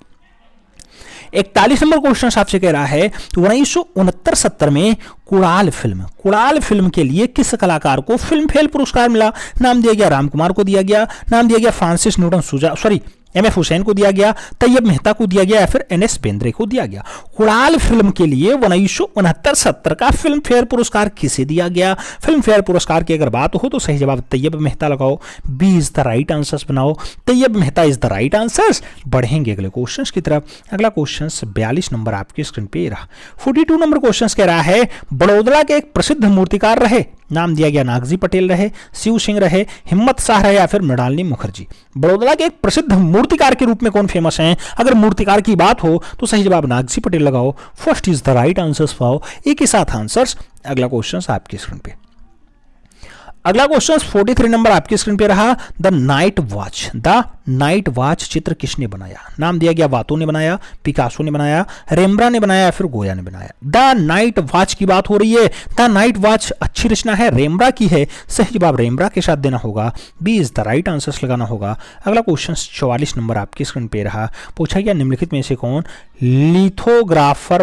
41 नंबर क्वेश्चन आपसे कह रहा है 1969-70 में कुणाल फिल्म के लिए किस कलाकार को फिल्म फेयर पुरस्कार मिला? नाम दिया गया राम कुमार को दिया गया, नाम दिया गया फ्रांसिस न्यूटन एमएफ हुसैन को दिया गया, तैयब मेहता को दिया गया या फिर एनएस बेंद्रे को दिया गया। कुणाल फिल्म के लिए 1969-70 का फिल्म फेयर पुरस्कार किसे दिया गया? फिल्म फेयर पुरस्कार की अगर बात हो तो सही जवाब तैयब मेहता लगाओ, B is the right answer बनाओ, Tyeb Mehta is the right answer. बढ़ेंगे अगले क्वेश्चन की तरफ। अगला क्वेश्चन 42 नंबर आपकी स्क्रीन पे रहा। 42 नंबर क्वेश्चन कह रहा है बड़ौदा के एक प्रसिद्ध मूर्तिकार रहे, नाम दिया गया नागजी पटेल रहे, शिव सिंह रहे, हिम्मत शाह रहे या फिर मृणालिनी मुखर्जी। बड़ौदा के एक प्रसिद्ध मूर्तिकार के रूप में कौन फेमस हैं? अगर मूर्तिकार की बात हो तो सही जवाब नागजी पटेल लगाओ, first is the right answers पाओ, एक के साथ आंसर्स। अगला क्वेश्चन आपकी स्क्रीन पे। अगला क्वेश्चन 43 नंबर आपकी स्क्रीन पे रहा। द नाइट वॉच चित्र किसने बनाया? नाम दिया गया वातो ने बनाया, पिकासो ने बनाया, रेम्ब्रा ने बनाया या फिर गोया ने बनाया। द नाइट वॉच की बात हो रही है। द नाइट वॉच अच्छी रचना है, रेम्ब्रा की है, सही जवाब रेम्ब्रा के साथ देना होगा, B is the right answer लगाना होगा। अगला क्वेश्चन 44 नंबर आपकी स्क्रीन पे रहा। पूछा गया निम्नलिखित में से कौन लिथोग्राफिक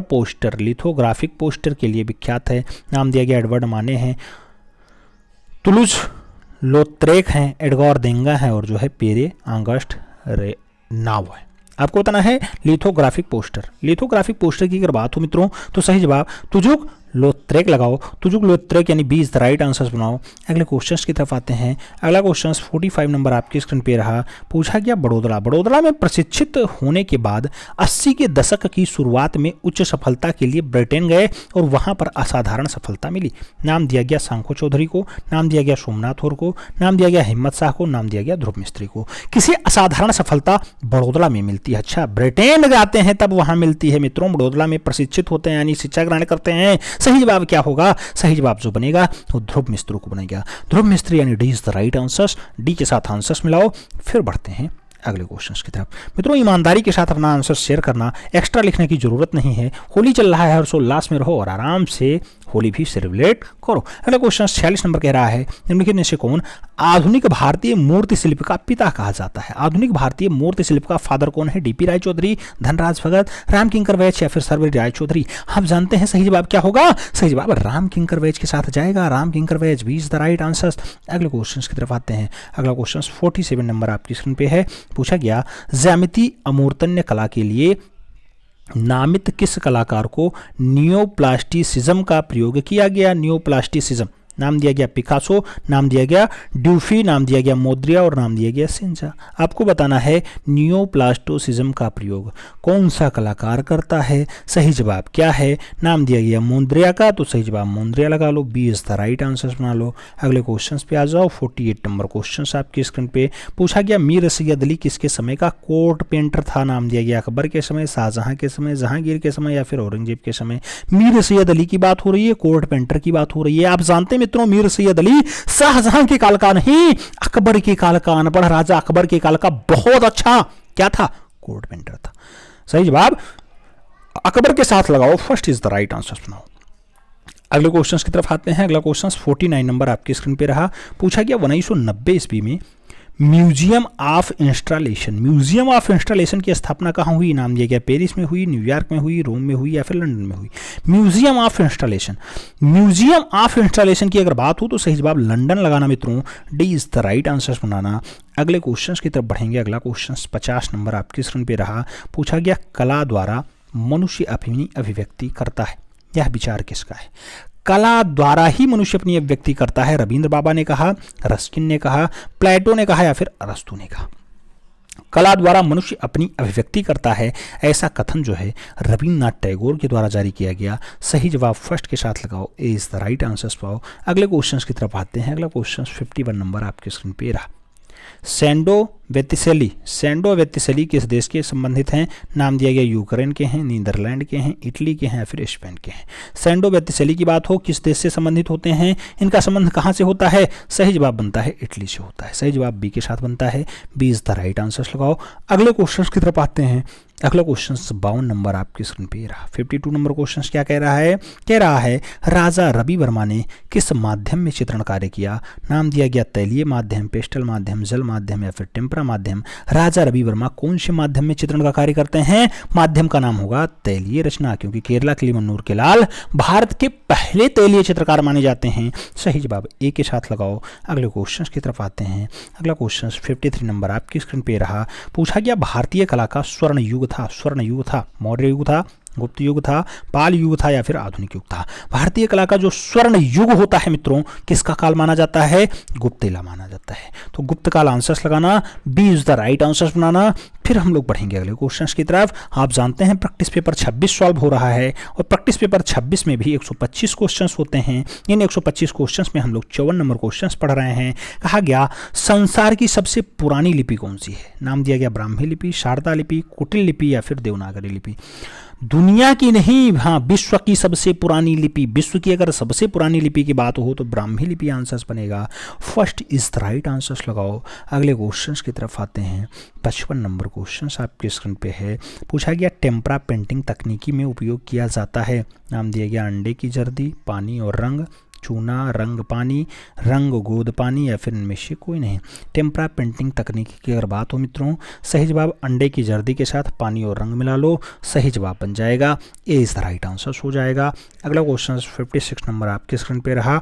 पोस्टर के लिए विख्यात है? नाम दिया गया एडवर्ड माने हैं, तुलुज लोत्रेक हैं, एडगोर देंगा है और जो है पेरे आंगस्ट नाव है। आपको बताना है लिथोग्राफिक पोस्टर की अगर बात हो मित्रों तो सही जवाब तुजुक लोत्रेक लगाओ, तुजुक लोत्रेक यानी B is the right answer बनाओ। अगले क्वेश्चंस की तरफ आते हैं। अगला क्वेश्चन 45 नंबर आपकी स्क्रीन पे रहा। पूछा गया बड़ौदा में प्रशिक्षित होने के बाद 80 के दशक की शुरुआत में उच्च सफलता के लिए ब्रिटेन गए और वहां पर असाधारण सफलता मिली। नाम दिया गया सांखो चौधरी को, नाम दिया गया सोमनाथ और को, नाम दिया गया हिम्मत शाह को, नाम दिया गया ध्रुव मिस्त्री को। किसी असाधारण सफलता बड़ौदा में मिलती है। अच्छा, ब्रिटेन जाते हैं तब वहां मिलती है मित्रों, बड़ौदा में प्रशिक्षित होते हैं यानी शिक्षा ग्रहण करते हैं। सही जवाब क्या होगा? सही जवाब जो बनेगा वो ध्रुव मिस्त्री को बनेगा, ध्रुव मिस्त्री यानी D is the right answer. D के साथ आंसर्स मिलाओ, फिर बढ़ते हैं अगले क्वेश्चन की तरफ। मित्रों ईमानदारी के साथ अपना आंसर शेयर करना, एक्स्ट्रा लिखने की जरूरत नहीं है। होली चल रहा है, हर्षोल्लास में रहो और आराम से होली भी सेलिब्रेट करो। अगला क्वेश्चन 46 नंबर कह रहा है निम्नलिखित में से कौन आधुनिक भारतीय मूर्ति शिल्प का पिता कहा जाता है? आधुनिक भारतीय मूर्ति शिल्प का फादर कौन है? डीपी राय चौधरी, धनराज भगत, राम किंकर वैच या फिर सर्वरी राय चौधरी। आप जानते हैं सही जवाब क्या होगा? सही जवाब राम किंकर वैच के साथ जाएगा, Ram Kinkar Baij B is the right answer. अगले क्वेश्चन की तरफ आते हैं। अगला क्वेश्चन 47 नंबर आपकी स्क्रीन पे है। पूछा गया ज्यामिति अमूर्तन्य कला के लिए नामित किस कलाकार को नियोप्लास्टिसिज्म का प्रयोग किया गया? नियोप्लास्टिसिज्म नाम दिया गया पिकासो, नाम दिया गया ड्यूफी, नाम दिया गया मोद्रिया और नाम दिया गया सिंजा। आपको बताना है नियोप्लास्टोसिज्म का प्रयोग कौन सा कलाकार करता है? सही जवाब क्या है? नाम दिया गया मोद्रिया का, तो सही जवाब मोद्रिया लगा लो, B is the right answer बना लो। अगले क्वेश्चन पे आ जाओ। 48 नंबर क्वेश्चन आपकी स्क्रीन पे। पूछा गया मीर सैयद अली किसके समय का कोर्ट पेंटर था? नाम दिया गया अकबर के समय, शाहजहां के समय, जहांगीर के समय या फिर औरंगजेब के समय। मीर सैयद अली की बात हो रही है, कोर्ट पेंटर की बात हो रही है। आप जानते मित्रों मीर सैयद अली शाहजहां के काल का नहीं, अकबर के काल का, अनपढ़ राजा अकबर के काल का बहुत अच्छा क्या था? कोर्ट पेंटर था। सही जवाब अकबर के साथ लगाओ, first is the right answer सुनाओ। अगले क्वेश्चन की तरफ आते हैं। अगला क्वेश्चन 49 नंबर आपकी स्क्रीन पे रहा। पूछा गया 1990 ईस्वी में museum of installation. Museum of installation की स्थापना कहाँ हुई? नाम दिया गया पेरिस में हुई, न्यूयॉर्क में हुई, रोम में हुई या फिर लंदन में हुई। Museum of installation, museum of installation की अगर बात हो तो सही जवाब लंदन लगाना मित्रों, D is the right answer बनाना। अगले क्वेश्चन की तरफ बढ़ेंगे। अगला क्वेश्चन 50 नंबर आपकी स्क्रीन पे रहा। पूछा गया कला द्वारा मनुष्य अपनी अभिव्यक्ति करता है, यह विचार किसका है? कला द्वारा ही मनुष्य अपनी अभिव्यक्ति करता है, रविंद्र बाबा ने कहा, रस्किन ने कहा, प्लेटो ने कहा या फिर अरस्तु ने कहा। कला द्वारा मनुष्य अपनी अभिव्यक्ति करता है, ऐसा कथन जो है रविन्द्रनाथ टैगोर के द्वारा जारी किया गया। सही जवाब फर्स्ट के साथ लगाओ, ए इज द राइट आंसर पाओ। अगले क्वेश्चन की तरफ आते हैं। अगला क्वेश्चन 51 नंबर आपके स्क्रीन पे रहा। सैंडो वेत्तिसेली, सैंडो वेत्तिसेली किस देश के संबंधित हैं? नाम दिया गया यूक्रेन के हैं, नीदरलैंड के हैं, इटली के हैं या फिर स्पेन के हैं। सैंडो वेत्तिसेली की बात हो, किस देश से संबंधित होते हैं? इनका संबंध कहाँ से होता है? सही जवाब बनता है इटली से होता है। सही जवाब बी के साथ बनता है, B is the right answer लगाओ। अगले क्वेश्चन की तरफ आते हैं। अगला क्वेश्चन 52 नंबर आपकी स्क्रीन पे रहा। 52 नंबर क्वेश्चन क्या कह रहा है? कह रहा है राजा रवि वर्मा ने किस माध्यम में चित्रण कार्य किया? नाम दिया गया तैलीय माध्यम, पेस्टल माध्यम, जल माध्यम या फिर टेम्परा माध्यम। राजा रवि वर्मा कौन से माध्यम में चित्रण का कार्य करते हैं? माध्यम का नाम होगा तैलीय रचना, क्योंकि केरला किलिमन्नूर के लाल भारत के पहले तैलीय चित्रकार माने जाते हैं। सही जवाब ए के साथ लगाओ। अगले क्वेश्चन की तरफ आते हैं। अगला क्वेश्चन 53 नंबर आपकी स्क्रीन पे रहा। पूछा गया भारतीय कला का स्वर्ण युग था, स्वर्ण युग था, मौर्य युग था, गुप्त युग था, पाल युग था या फिर आधुनिक युग था। भारतीय कला का जो स्वर्ण युग होता है मित्रों, किसका काल माना जाता है? गुप्तेला माना जाता है। तो गुप्त काल आंसर्स लगाना, B is the right answer बनाना। फिर हम लोग बढ़ेंगे अगले क्वेश्चन की तरफ। आप जानते हैं प्रैक्टिस पेपर 26 सॉल्व हो रहा है और प्रैक्टिस पेपर 26 में भी 125 क्वेश्चन होते हैं। इन 125 क्वेश्चन में हम लोग 54 नंबर क्वेश्चन पढ़ रहे हैं। कहा गया संसार की सबसे पुरानी लिपि कौन सी है? नाम दिया गया ब्राह्मी लिपि, शारदा लिपि, कुटिल लिपि या फिर देवनागरी लिपि। दुनिया की नहीं, हाँ विश्व की सबसे पुरानी लिपि, विश्व की अगर सबसे पुरानी लिपि की बात हो तो ब्राह्मी लिपि आंसर्स बनेगा। First is the right answers लगाओ। अगले क्वेश्चंस की तरफ आते हैं। 55 नंबर क्वेश्चंस आपके स्क्रीन पे है। पूछा गया टेम्परा पेंटिंग तकनीकी में उपयोग किया जाता है। नाम दिया गया अंडे की जर्दी, पानी और रंग, चूना, रंग पानी, रंग गोद पानी या फिर इनमें से कोई नहीं। टेम्परा पेंटिंग तकनीक की अगर बात हो मित्रों, सही जवाब अंडे की जर्दी के साथ पानी और रंग मिला लो, सही जवाब बन जाएगा, ए इज द राइट आंसर हो जाएगा। अगला क्वेश्चन 56 नंबर आपके स्क्रीन पे रहा।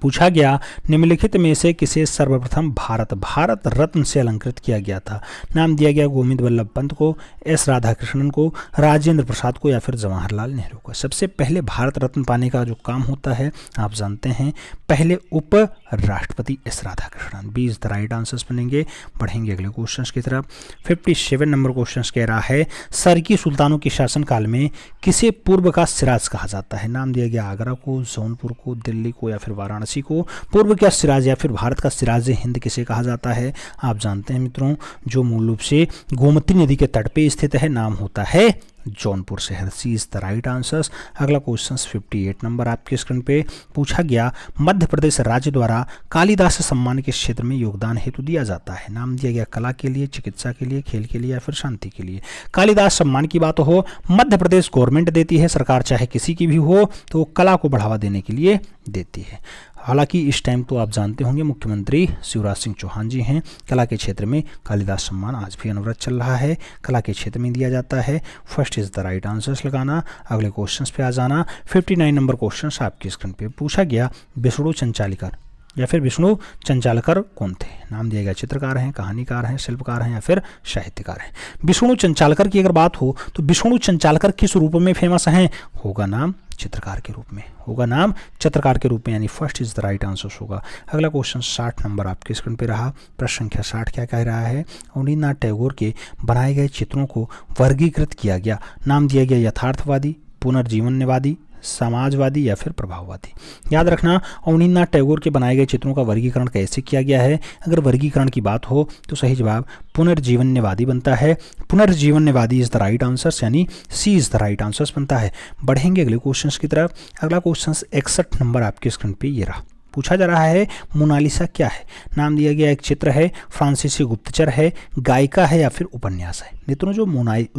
पूछा गया निम्नलिखित में से किसे सर्वप्रथम भारत रत्न से अलंकृत किया गया था? नाम दिया गया गोविंद वल्लभ पंत को, एस राधाकृष्णन को, राजेंद्र प्रसाद को या फिर जवाहरलाल नेहरू को। सबसे पहले भारत रत्न पाने का जो काम होता है आप जानते हैं, पहले उप राष्ट्रपति S Radhakrishnan. B is the right answers बनेंगे। बढ़ेंगे अगले क्वेश्चन की तरफ। 57 नंबर क्वेश्चन कह रहा है सरकी सुल्तानों के शासनकाल में किसे पूर्व का सिराज कहा जाता है? नाम दिया गया आगरा को, जौनपुर को, दिल्ली को या फिर वाराणसी को। पूर्व का सिराज या फिर भारत का सिराज हिंद किसे कहा जाता है? आप जानते हैं मित्रों, जो मूल रूप से गोमती नदी के तट पे स्थित है, नाम होता है जौनपुर शहर। सी इज द राइट आंसर्स। अगला क्वेश्चन 58 नंबर आपके स्क्रीन पे। पूछा गया मध्य प्रदेश राज्य द्वारा कालिदास सम्मान के क्षेत्र में योगदान हेतु दिया जाता है। नाम दिया गया कला के लिए, चिकित्सा के लिए, खेल के लिए या फिर शांति के लिए। कालिदास सम्मान की बात हो, मध्य प्रदेश गवर्नमेंट देती है, सरकार चाहे किसी की भी हो, तो कला को बढ़ावा देने के लिए देती है। हालांकि इस टाइम तो आप जानते होंगे मुख्यमंत्री शिवराज सिंह चौहान जी हैं। कला के क्षेत्र में कालिदास सम्मान आज भी अनवरत चल रहा है, कला के क्षेत्र में दिया जाता है। First is the right answers लगाना। अगले क्वेश्चंस पे आ जाना। 59 नंबर क्वेश्चन आपकी स्क्रीन पे। पूछा गया विष्णु चंचालिकर या फिर विष्णु चंचालकर कौन थे? नाम दिया गया चित्रकार हैं, कहानीकार हैं, शिल्पकार हैं या फिर साहित्यकार हैं। विष्णु चंचालकर की अगर बात हो तो विष्णु चंचालकर किस रूप में फेमस हैं? होगा नाम चित्रकार के रूप में, होगा नाम चित्रकार के रूप में, यानी first is the right answer होगा। अगला क्वेश्चन 60 नंबर आपके स्क्रीन पे रहा। प्रश्न संख्या 60 क्या कह रहा है? रवींद्रनाथ टैगोर के बनाए गए चित्रों को वर्गीकृत किया गया। नाम दिया गया यथार्थवादी, पुनर्जीवनवादी, समाजवादी या फिर प्रभाववादी। याद रखना रवींद्रनाथ टैगोर के बनाए गए चित्रों का वर्गीकरण कैसे किया गया है? अगर वर्गीकरण की बात हो तो सही जवाब पुनर्जीवनवादी बनता है। पुनर्जीवनवादी इज द राइट आंसर्स, यानी सी इज द राइट आंसर्स बनता है। बढ़ेंगे अगले क्वेश्चन की तरफ। अगला क्वेश्चन 61 नंबर आपके स्क्रीन पे ये रहा। पूछा जा रहा है मोनालिसा क्या है? नाम दिया गया एक चित्र है, फ्रांसीसी गुप्तचर है, गायिका है या फिर उपन्यास है। मित्रों जो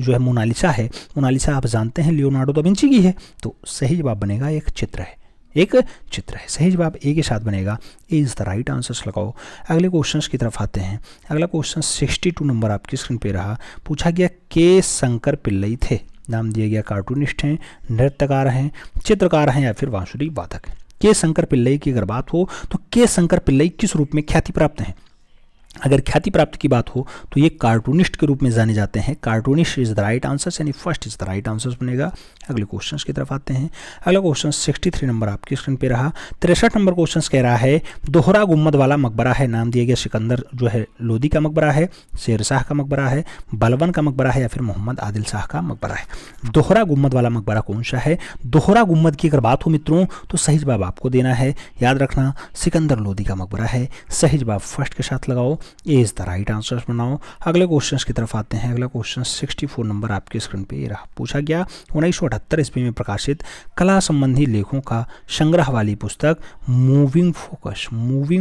है मोनालिसा है, मोनालिसा आप जानते हैं लियोनार्डो दा विंची की है, तो सही जवाब बनेगा एक चित्र है। एक चित्र है। सही जवाब ए के साथ बनेगा, ए इज द राइट आंसर लगाओ। अगले क्वेश्चंस की तरफ आते हैं। अगला क्वेश्चन 62 नंबर आपकी स्क्रीन पे रहा। पूछा गया के शंकर पिल्लई थे, नाम दिया गया कार्टूनिस्ट हैं, नृत्यकार हैं, चित्रकार हैं या फिर बांसुरी वादक हैं। के शंकर पिल्लई की अगर बात हो तो के शंकर पिल्लई किस रूप में ख्याति प्राप्त हैं? अगर ख्याति प्राप्त की बात हो तो ये कार्टूनिस्ट के रूप में जाने जाते हैं। Cartoonist is the right answer, यानी first is the right answer बनेगा। अगले क्वेश्चंस की तरफ आते हैं। अगला क्वेश्चन 63 नंबर आपकी स्क्रीन पे रहा। 63 नंबर क्वेश्चन कह रहा है दोहरा गुम्मद वाला मकबरा है, नाम दिया गया सिकंदर जो है लोदी का मकबरा है, शेर शाह का मकबरा है, बलबन का मकबरा है या फिर मोहम्मद आदिल शाह का मकबरा है। दोहरा गुम्मद वाला मकबरा कौन सा है? दोहरा गुम्मद की अगर बात हो मित्रों तो सही जवाब आपको देना है, याद रखना सिकंदर लोदी का मकबरा है। सही जवाब फर्स्ट के साथ लगाओ, ए इज द राइट आंसर बनाओ। अगले क्वेश्चन की तरफ आते हैं। अगला क्वेश्चन 64 नंबर आपके स्क्रीन पे रहा। पूछा गया 1978 ईस्वी में प्रकाशित कला संबंधी लेखों का संग्रह वाली पुस्तक मूविंग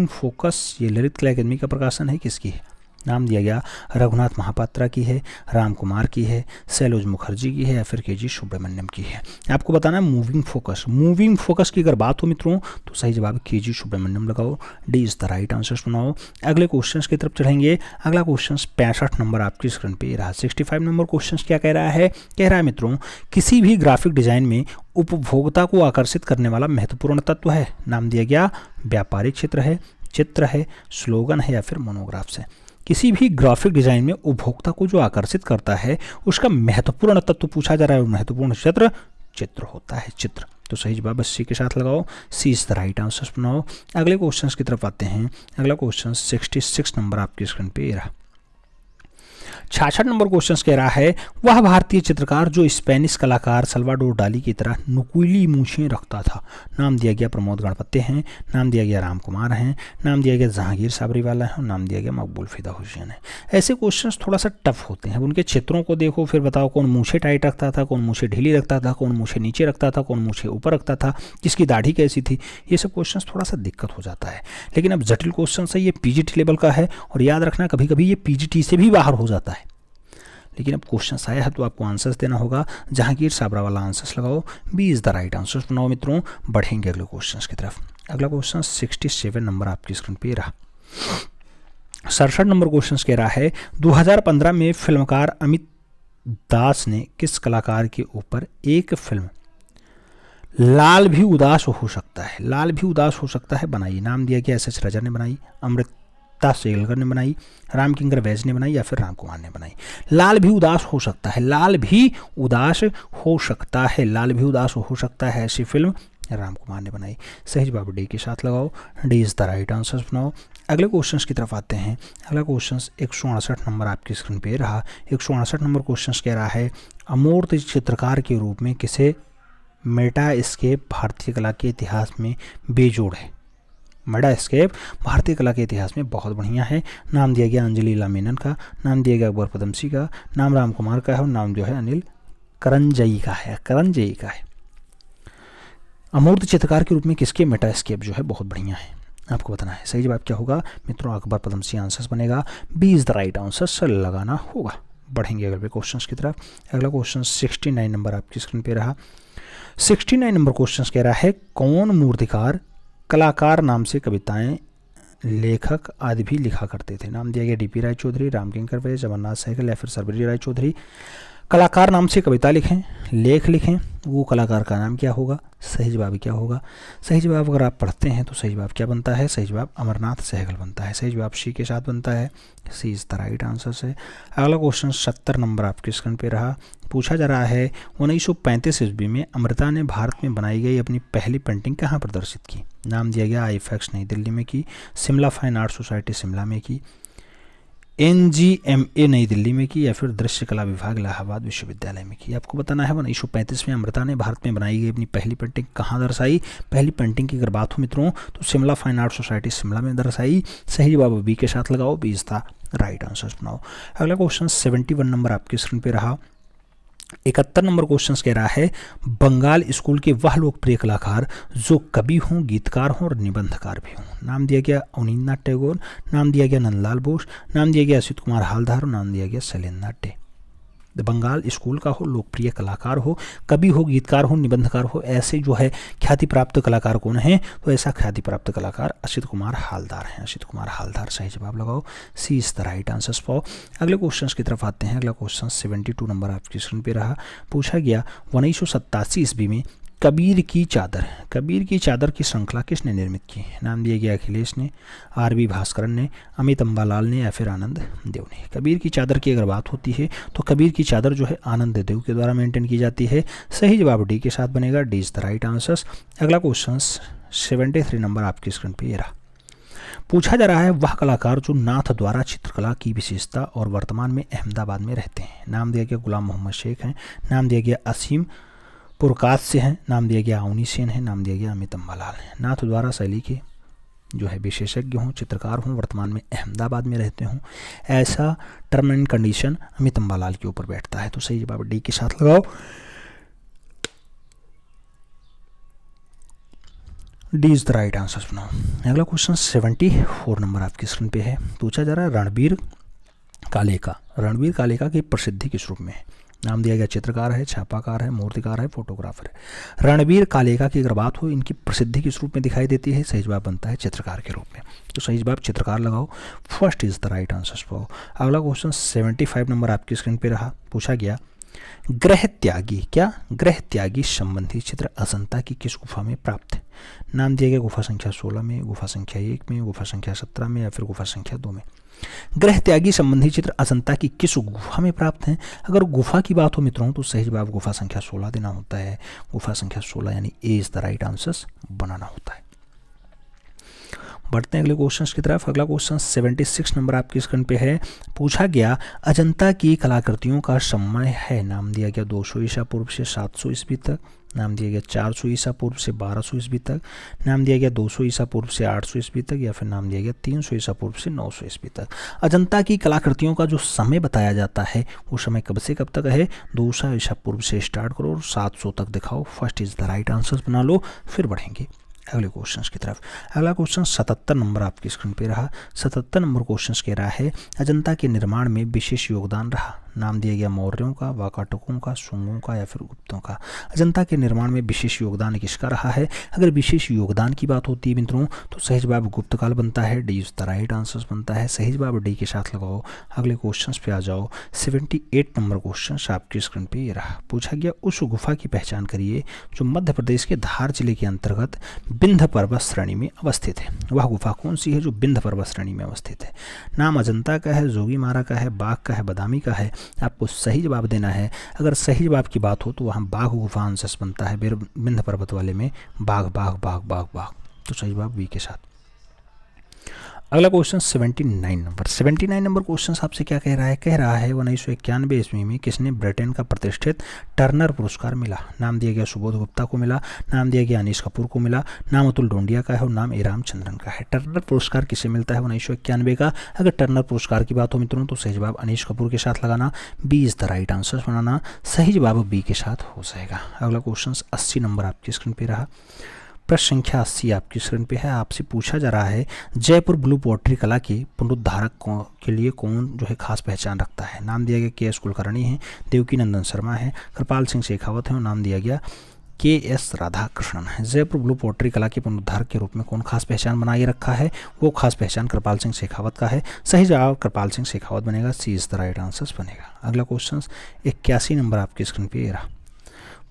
फोकस ये ललित कला अकादमी का प्रकाशन है, किसकी है? नाम दिया गया रघुनाथ महापात्रा की है, राम कुमार की है, सैलोज मुखर्जी की है या फिर के.जी. सुब्रमण्यम की है। आपको बताना है मूविंग फोकस की अगर बात हो मित्रों तो सही जवाब के.जी. सुब्रमण्यम लगाओ, D is the right answer बनाओ। अगले क्वेश्चंस की तरफ चढ़ेंगे। अगला क्वेश्चन 65 नंबर आपकी स्क्रीन पे रहा। 65 नंबर क्वेश्चन क्या कह रहा है? कह रहा है मित्रों किसी भी ग्राफिक डिजाइन में उपभोक्ता को आकर्षित करने वाला महत्वपूर्ण तत्व है, नाम दिया गया व्यापारिक क्षेत्र है, चित्र है, स्लोगन है या फिर मोनोग्राफ्स है। किसी भी ग्राफिक डिजाइन में उपभोक्ता को जो आकर्षित करता है उसका महत्वपूर्ण तत्व पूछा जा रहा है, महत्वपूर्ण चित्र होता है, चित्र। तो सही जवाब सी के साथ लगाओ, C is the right answer बनाओ। अगले क्वेश्चंस की तरफ आते हैं। अगला क्वेश्चन 66 नंबर आपकी स्क्रीन पे रहा। 66 नंबर क्वेश्चन कह रहा है वह भारतीय चित्रकार जो स्पेनिश कलाकार सल्वाडोर डाली की तरह नुकीली मूछें रखता था, नाम दिया गया प्रमोद गणपत्य हैं, नाम दिया गया राम कुमार हैं, नाम दिया गया जहांगीर साबरीवाला है और नाम दिया गया मकबूल फिदा हुसैन है। ऐसे क्वेश्चंस थोड़ा सा टफ होते हैं। उनके चित्रों को देखो फिर बताओ कौन मूछें टाइट रखता था, कौन मूछें ढीली रखता था, कौन मूछें नीचे रखता था, कौन मूछें ऊपर रखता था, किसकी दाढ़ी कैसी थी। ये सब क्वेश्चंस थोड़ा सा दिक्कत हो जाता है, लेकिन अब जटिल क्वेश्चन है, ये पीजीटी लेवल का है और याद रखना कभी कभी ये पीजीटी से भी बाहर हो जाता है। लेकिन अब क्वेश्चन आया है तो आपको आंसर्स देना होगा। जहांगीर साबरा वाला आंसर्स लगाओ, B is the right answer बनाओ मित्रों। बढ़ेंगे अगले क्वेश्चंस की तरफ। अगला क्वेश्चन 67 नंबर आपकी स्क्रीन पे रहा। 67 नंबर क्वेश्चन कह रहा है 2015 में फिल्मकार अमित दास ने किस कलाकार के ऊपर एक फिल्म लाल भी उदास हो सकता है बनाई, नाम दिया गया एस.एच. रजा ने बनाई, अमृता सेलकर ने बनाई, राम किंकर वैज ने बनाई या फिर राम कुमार ने बनाई। लाल भी उदास हो सकता है ऐसी फिल्म राम कुमार ने बनाई। सही जवाब डी के साथ लगाओ, D is the right answer बनाओ। अगले क्वेश्चंस की तरफ आते हैं। अगला क्वेश्चन 168 नंबर आपकी स्क्रीन पे रहा। 168 नंबर क्वेश्चन कह रहा है अमूर्त चित्रकार के रूप में किसे मेटास्केप भारतीय कला के इतिहास में बेजोड़ है। मेटास्केप भारतीय कला के इतिहास में बहुत बढ़िया है, नाम दिया गया अंजलि लीला मेनन का, नाम दिया गया अकबर पदमसी का, नाम राम कुमार का है और नाम जो है अनिल करंजई का है। अमूर्त चित्रकार के रूप में किसके मेटास्केप जो है बहुत बढ़िया है, आपको बताना है। सही जवाब क्या होगा मित्रों? अकबर पदमसी आंसर्स बनेगा, B is the right answer लगाना होगा। बढ़ेंगे अगले क्वेश्चन की तरफ। अगला क्वेश्चन 69 नंबर आपकी स्क्रीन पे रहा। 69 नंबर क्वेश्चन कह रहा है कौन मूर्तिकार कलाकार नाम से कविताएं लेखक आदि भी लिखा करते थे, नाम दिया गया डीपी राय चौधरी, राम किंकर वैज, अमरनाथ सहगल या फिर सरबरी राय चौधरी। कलाकार नाम से कविता लिखें, लेख लिखें, वो कलाकार का नाम क्या होगा? सही जवाब क्या होगा? सही जवाब अगर आप पढ़ते हैं तो सही जवाब क्या बनता है? सही जवाब अमरनाथ सहगल बनता है। सही जवाब सी के साथ बनता है, सी इज द राइट आंसर है। अगला क्वेश्चन 70 नंबर आपके स्क्रीन पे रहा। पूछा जा रहा है 1935 ईस्वी में अमृता ने भारत में बनाई गई अपनी पहली पेंटिंग कहाँ प्रदर्शित की, नाम दिया गया आईफैक्स नई दिल्ली में की, Shimla fine art society Shimla में की, NGMA नई दिल्ली में की या फिर दृश्य कला विभाग इलाहाबाद विश्वविद्यालय में की। आपको बताना है 1935 में अमृता ने भारत में बनाई गई अपनी पहली पेंटिंग कहाँ दर्शाई। पहली पेंटिंग की अगर बात हो मित्रों तो Shimla fine art society Shimla में दर्शाई। सही जवाब बी के साथ लगाओ, B is the right answer बनाओ। अगला क्वेश्चन 71 नंबर आपके स्क्रीन पे रहा। 71 नंबर क्वेश्चन कह रहा है बंगाल स्कूल के वह लोकप्रिय कलाकार जो कवि हों, गीतकार हों और निबंधकार भी हों, नाम दिया गया अवनींद्रनाथ टैगोर, नाम दिया गया नंदलाल बोस, नाम दिया गया असित कुमार हालदार और नाम दिया गया शैलेंद्रनाथ डे। बंगाल स्कूल का हो, लोकप्रिय कलाकार हो, कवि हो, गीतकार हो, निबंधकार हो, ऐसे जो है ख्याति प्राप्त कलाकार कौन है? तो ऐसा ख्याति प्राप्त कलाकार असित कुमार हालदार हैं। असित कुमार हालदार सही जवाब लगाओ, C is the right answer for. अगले क्वेश्चन की तरफ आते हैं। अगला क्वेश्चन 72 नंबर आपकी स्क्रीन पे रहा। पूछा गया 1987 ईस्वी में कबीर की चादर की श्रृंखला किसने निर्मित की? नाम दिया गया अखिलेश ने, आर.बी. भास्करन ने, अमित अम्बालाल ने या फिर आनंद देव ने। कबीर की चादर की अगर बात होती है तो कबीर की चादर जो है आनंद देव के द्वारा मेंटेन की जाती है। सही जवाब डी के साथ बनेगा, D is the right answer. अगला क्वेश्चन 73 नंबर आपकी स्क्रीन पर ये रहा। पूछा जा रहा है वह कलाकार जो नाथ द्वारा चित्रकला की विशेषता और वर्तमान में अहमदाबाद में रहते हैं। नाम दिया गया गुलाम मोहम्मद शेख हैं, नाम दिया गया असीम पुरकाश से हैं, नाम दिया गया अवनी सेन है, नाम दिया गया अमित अम्बालाल है। नाथ द्वारा शैली के जो है विशेषज्ञ हों, चित्रकार हों, वर्तमान में अहमदाबाद में रहते हों, ऐसा term and condition Amit Ambalal के ऊपर बैठता है। तो सही जवाब डी के साथ लगाओ, D is the right answer बनाओ। अगला क्वेश्चन 74 नंबर आपकी स्क्रीन पे है। पूछा जा रहा है रणबीर कालेका की प्रसिद्धि किस रूप में है? नाम दिया गया चित्रकार है, छापाकार है, मूर्तिकार है, फोटोग्राफर है। रणबीर कालेका की अगर बात हो, इनकी प्रसिद्धि किस रूप में दिखाई देती है? सही जवाब बनता है चित्रकार के रूप में। तो सही जवाब चित्रकार लगाओ, first is the right answer for. अगला क्वेश्चन 75 नंबर आपकी स्क्रीन पे रहा। पूछा गया ग्रह त्यागी संबंधी चित्र अजंता की किस गुफा में प्राप्त है? नाम दिया गया गुफा संख्या 16 में, गुफा संख्या 1 में, गुफा संख्या 17 में या फिर गुफा संख्या 2 में। ग्रह त्यागी संबंधी चित्र अजंता की किस गुफा में प्राप्त हैं? अगर गुफा की बात हो मित्रों तो सही जवाब गुफा संख्या 16 देना होता है। गुफा संख्या 16 यानी ए इज द राइट आंसर बनाना होता है। बढ़ते हैं अगले क्वेश्चन की तरफ। अगला क्वेश्चन 76 नंबर आपकी स्क्रीन पे है। पूछा गया अजंता की कलाकृतियों का समय है। नाम दिया गया 200 ईसा पूर्व से 700 ईस्वी तक, नाम दिया गया 400 ईसा पूर्व से 1200 ईस्वी तक, नाम दिया गया 200 ईसा पूर्व से 800 ईस्वी तक या फिर नाम दिया गया 300 ईसा पूर्व से 900 ईस्वी तक। अजंता की कलाकृतियों का जो समय बताया जाता है वो समय कब से कब तक है? 200 ईसा पूर्व से स्टार्ट करो और 700 तक दिखाओ। First is the right answer बना लो, फिर बढ़ेंगे अगले क्वेश्चन की तरफ। अगला क्वेश्चन 77 नंबर आपकी स्क्रीन पे रहा। 77 नंबर क्वेश्चन कह रहा है अजंता के निर्माण में विशेष योगदान रहा। नाम दिया गया मौर्यों का, वाकाटकों का, शुंगों का या फिर गुप्तों का। अजंता के निर्माण में विशेष योगदान किसका रहा है? अगर विशेष योगदान की बात होती है मित्रों तो सही जवाब गुप्त काल बनता है, D is the right answer बनता है। सही जवाब डी के साथ लगाओ। अगले क्वेश्चन पे आ जाओ। 78 नंबर क्वेश्चन आपकी स्क्रीन पे ये रहा। पूछा गया उस गुफा की पहचान करिए जो मध्य प्रदेश के धार जिले के अंतर्गत विंध्य पर्वत श्रेणी में अवस्थित है। वह गुफा कौन सी है जो विंध्य पर्वत श्रेणी में अवस्थित है? नाम अजंता का है, जोगीमारा का है, बाघ का है, बदामी का है। आपको सही जवाब देना है। अगर सही जवाब की बात हो तो वहाँ बाघ गुफा आंसर बनता है। विंध्य पर्वत वाले में बाघ बाघ बाघ बाघ बाघ। तो सही जवाब बी के साथ। अगला क्वेश्चन 79 नंबर क्वेश्चन आपसे क्या कह रहा है? कह रहा है 1991 ईस्वी में किसने ब्रिटेन का प्रतिष्ठित टर्नर पुरस्कार मिला? नाम दिया गया सुबोध गुप्ता को मिला, नाम दिया गया अनीश कपूर को मिला, नाम अतुल डोंडिया का है और नाम ए रामचंद्रन का है। टर्नर पुरस्कार किसे मिलता है 1991 का? अगर टर्नर पुरस्कार की बात हो मित्रों तो सही जवाब अनीश कपूर के साथ लगाना, B is the right answer बनाना। सही जवाब बी के साथ हो जाएगा। अगला क्वेश्चन 80 नंबर आपकी स्क्रीन पर रहा। प्रश्न संख्या 80 आपकी स्क्रीन पे है। आपसे पूछा जा रहा है जयपुर ब्लू पोट्री कला के पुनरुद्धारक के लिए कौन जो है खास पहचान रखता है? नाम दिया गया के.एस. कुलकर्णी है, देवकी नंदन शर्मा है, कृपाल सिंह शेखावत है और नाम दिया गया के.एस. राधाकृष्णन है। जयपुर ब्लू पोट्री कला के पुनरुद्धारक के रूप में कौन खास पहचान बनाए रखा है? वो खास पहचान कृपाल सिंह शेखावत का है। सही जवाब कृपाल सिंह शेखावत बनेगा, सी इज द राइट आंसर बनेगा। अगला क्वेश्चन 81 नंबर आपकी स्क्रीन पे ये रहा।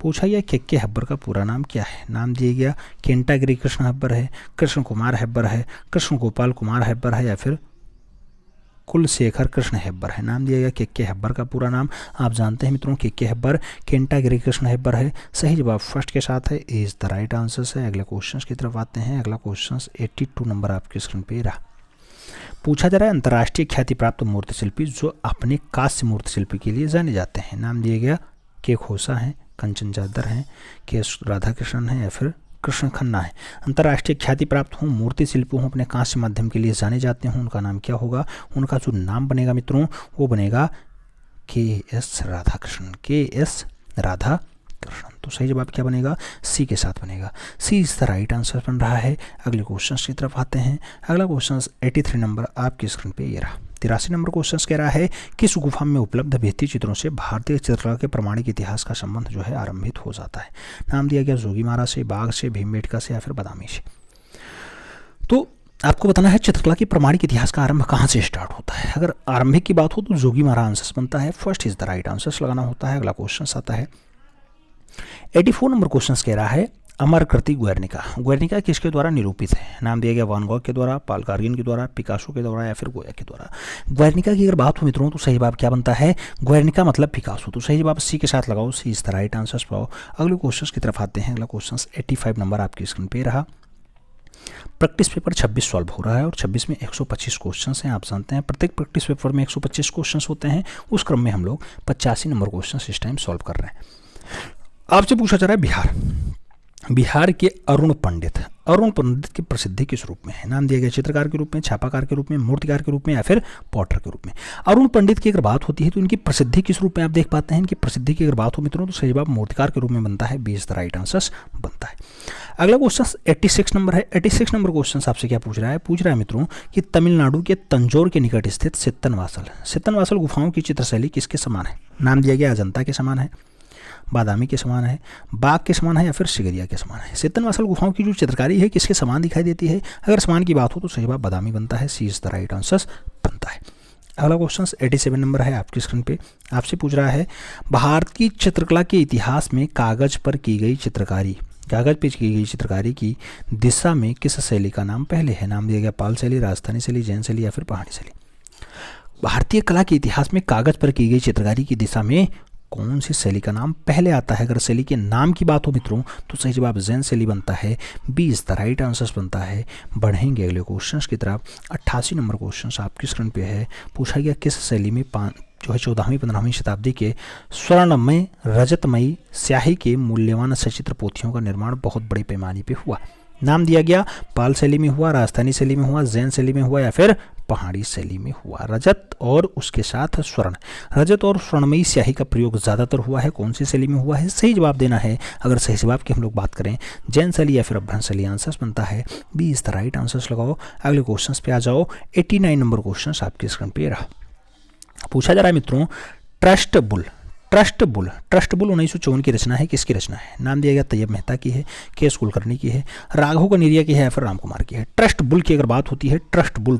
पूछा गया के हब्बर का पूरा नाम क्या है? नाम दिया गया केंटागिरी कृष्ण हब्बर है, कृष्ण कुमार हब्बर है, कृष्ण गोपाल कुमार हब्बर है या फिर कुलशेखर कृष्ण हेब्बर है। नाम दिया गया के हेब्बर का पूरा नाम आप जानते हैं मित्रों, के हेब्बर केंटागिरी कृष्ण हेब्बर है। सही जवाब फर्स्ट के साथ है, इज द राइट आंसर है। अगले क्वेश्चन की तरफ आते हैं। अगला क्वेश्चन 82 नंबर आपके स्क्रीन पे रहा। पूछा जा रहा है अंतर्राष्ट्रीय ख्याति प्राप्त मूर्ति शिल्पी जो अपने कांस्य मूर्ति शिल्पी के लिए जाने जाते हैं। नाम दिया गया के खोसा है, कंचन जादर हैं, के राधाकृष्णन है या फिर कृष्ण खन्ना है। अंतर्राष्ट्रीय ख्याति प्राप्त हों मूर्ति शिल्पी हों अपने कांस्य माध्यम के लिए जाने जाते हों, उनका नाम क्या होगा? उनका जो नाम बनेगा मित्रों वो बनेगा के.एस. राधाकृष्णन, के.एस. राधाकृष्णन। कृष्णन। तो सही जवाब क्या बनेगा, सी के साथ बनेगा। सी इज द राइट आंसर बन रहा है। अगले क्वेश्चन की तरफ आते हैं। अगला क्वेश्चन 83 नंबर आपकी स्क्रीन पे ये रहा। 83 नंबर क्वेश्चन कह रहा है किस गुफा में उपलब्ध भित्ति चित्रों से भारतीय चित्रकला के प्रमाणिक इतिहास का संबंध जो है आरंभित हो जाता है। नाम दिया गया जोगीमारा से, बाग से, भीमबेटका से या फिर बादामी से। तो आपको बताना है चित्रकला की प्रमाणिक इतिहास का आरंभ कहाँ से स्टार्ट होता है। अगर आरंभिक की बात हो तो जोगीमारा आंसर बनता है। First is the right answer लगाना होता है। अगला क्वेश्चन आता है 84 नंबर क्वेश्चन कह रहा है अमरकृति गुएर्निका। गुएर्निका किसके द्वारा निरूपित है। नाम दिया गया वान गॉग के द्वारा, पाल गार्गिन के द्वारा, पिकासो के द्वारा या फिर गोया के द्वारा। गुएर्निका की अगर बात हो मित्रों तो सही जवाब क्या बनता है, गुएर्निका मतलब पिकासो। तो सही जवाब सी के साथ लगाओ, C is the right answer पाओ। अगले क्वेश्चन की तरफ आते हैं। अगला क्वेश्चन 85 नंबर आपकी स्क्रीन पे रहा। प्रैक्टिस पेपर 26 सॉल्व हो रहा है और 26 में 125 क्वेश्चन हैं। आप जानते हैं प्रत्येक प्रैक्टिस पेपर में 125 क्वेश्चन होते हैं। उस क्रम में हम लोग 85 नंबर क्वेश्चन इस टाइम सॉल्व कर रहे हैं। आपसे पूछा जा रहा है बिहार के अरुण पंडित की प्रसिद्धि किस रूप में है। नाम दिया गया चित्रकार के रूप में, छापाकार के रूप में, मूर्तिकार के रूप में या फिर पॉटर के रूप में। अरुण पंडित की अगर बात होती है तो इनकी प्रसिद्धि किस रूप में आप देख पाते हैं। इनकी प्रसिद्धि की अगर बात हो मित्रों तो सही जवाब मूर्तिकार के रूप में बनता है। 20 द राइट आंसर बनता है। अगला क्वेश्चन 86 नंबर है। 86 नंबर क्वेश्चन आपसे क्या पूछ रहा है मित्रों कि तमिलनाडु के तंजौर के निकट स्थित सित्तनवासल गुफाओं की चित्रशैली किसके समान है। नाम दिया गया अजंता के समान है, बादामी के समान है, बाग के समान है या फिर सिगरिया के समान है। सित्तनवासल गुफाओं की जो चित्रकारी है किसके समान दिखाई देती है। अगर समान की बात हो तो सही जवाब बादामी बनता है। सी इज द राइट आंसर बनता है। अगला क्वेश्चन 87 नंबर है आपकी स्क्रीन पे। आपसे पूछ रहा है भारत की चित्रकला के इतिहास में कागज पे की गई चित्रकारी की दिशा में किस शैली का नाम पहले है। नाम दिया गया पाल शैली, राजस्थानी शैली, जैन शैली या फिर पहाड़ी शैली। भारतीय कला के इतिहास में कागज पर की गई चित्रकारी की दिशा में कौन सी शैली का नाम पहले आता है। अगर शैली के नाम की बात हो मित्रों तो सही जवाब जैन शैली बनता है। 20 द राइट आंसर बनता है। बढ़ेंगे अगले क्वेश्चन की तरफ। 88 नंबर क्वेश्चन आपकी स्क्रीन पे है। पूछा गया किस शैली में जो है 14वीं 15वीं शताब्दी के स्वर्णमय रजतमयी स्याही के मूल्यवान सचित्र पोथियों का निर्माण बहुत बड़े पैमाने पे हुआ। नाम दिया गया पाल शैली में हुआ, राजस्थानी शैली में हुआ, जैन शैली में हुआ या फिर पहाड़ी शैली में हुआ। रजत और उसके साथ स्वर्ण, रजत और स्वर्णमयी स्याही का प्रयोग ज़्यादातर हुआ है। कौन सी शैली में हुआ है सही जवाब देना है। अगर सही जवाब की हम लोग बात करें जैन शैली या फिर अभ्रंश शैली आंसर बनता है। 20 द राइट आंसर लगाओ। अगले क्वेश्चन पे आ जाओ। 89 नंबर क्वेश्चन आपके स्क्रीन पे रहा। पूछा जा रहा है मित्रों ट्रस्ट बुल 1954 की रचना है। किसकी रचना है। नाम दिया गया तैयब मेहता की है, के कुलकर्णी की है, राघव कनेरिया की है या फिर राम कुमार की है। ट्रस्ट बुल की अगर बात होती है ट्रस्ट बुल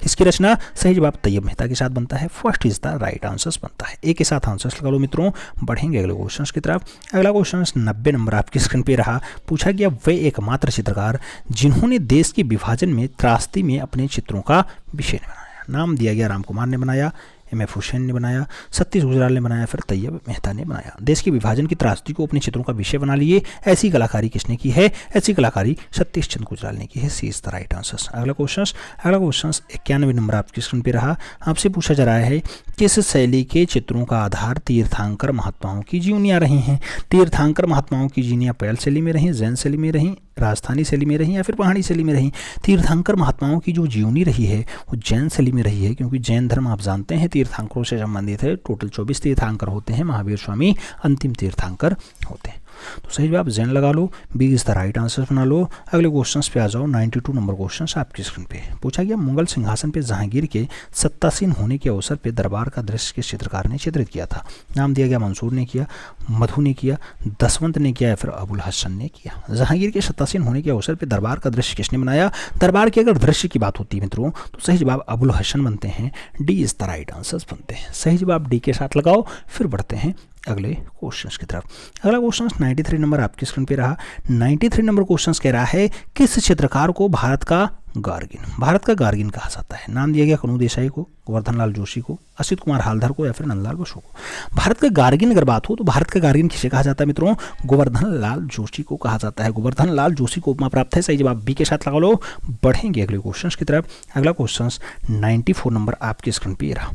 किसकी रचना। सही जवाब तैयब मेहता के साथ बनता है। First is the right answer बनता है। ए के साथ आंसर लगा लो मित्रों। बढ़ेंगे अगले क्वेश्चन की तरफ। अगला क्वेश्चन 90 नंबर आपकी स्क्रीन पे रहा। पूछा गया वे एकमात्र चित्रकार जिन्होंने देश के विभाजन में त्रासदी में अपने चित्रों का विषय बनाया। नाम दिया गया राम कुमार ने बनाया, M.F. हुसैन ने बनाया, सतीश गुजराल ने बनाया, फिर तैयब मेहता ने बनाया। देश के विभाजन की त्रासदी को अपने चित्रों का विषय बना लिए। ऐसी कलाकारी किसने की है। ऐसी कलाकारी सतीश चंद्र गुजराल ने की है। सी इज द राइट आंसर। अगला क्वेश्चन 91 नंबर आपकी स्क्रीन पे रहा। आपसे पूछा जा रहा है किस शैली के चित्रों का आधार तीर्थंकर महात्माओं की जीवनियाँ रही हैं। तीर्थंकर महात्माओं की जीवनियाँ पैल शैली में रहीं, जैन शैली में रहीं, राजस्थानी शैली में रही या फिर पहाड़ी शैली में रही। तीर्थंकर महात्माओं की जो जीवनी रही है वो जैन शैली में रही है, क्योंकि जैन धर्म आप जानते हैं तीर्थंकरों से संबंधित है। टोटल 24 तीर्थंकर होते हैं। महावीर स्वामी अंतिम तीर्थंकर होते हैं। तो सही जवाब जैन लगा लो। 20 द राइट आंसर बना लो। अगले क्वेश्चन पे आ जाओ। 92 नंबर क्वेश्चन आपकी स्क्रीन पे पूछा गया मुगल सिंहासन पे जहांगीर के सत्तासीन होने के अवसर पे दरबार का दृश्य किस चित्रकार ने चित्रित किया था। नाम दिया गया मंसूर ने किया, मधु ने किया, दसवंत ने किया या फिर अबुल हसन ने किया। जहांगीर के सत्तासीन होने के अवसर पर दरबार का दृश्य किसने बनाया। दरबार के अगर दृश्य की बात होती है मित्रों तो सही जवाब अबुल हसन बनते हैं। D is the right answer बनते हैं। सही जवाब डी के साथ लगाओ। फिर बढ़ते हैं अगले क्वेश्चन की तरफ। अगला क्वेश्चन 93 नंबर आपकी स्क्रीन पे रहा। 93 नंबर क्वेश्चन कह रहा है किस चित्रकार को भारत का गार्गिन कहा जाता है। नाम दिया गया कनू देसाई को, गोवर्धन लाल जोशी को, असित कुमार हालधर को या फिर नंदलाल बसु को। भारत का गार्गिन अगर बात हो तो भारत का गार्गिन किसे कहा जाता है मित्रों। गोवर्धन लाल जोशी को कहा जाता है। गोवर्धन लाल जोशी को उपमा प्राप्त है। सही जवाब बी के साथ लगा लो। बढ़ेंगे अगले क्वेश्चन की तरफ। अगला क्वेश्चन 94 नंबर आपकी स्क्रीन पे रहा।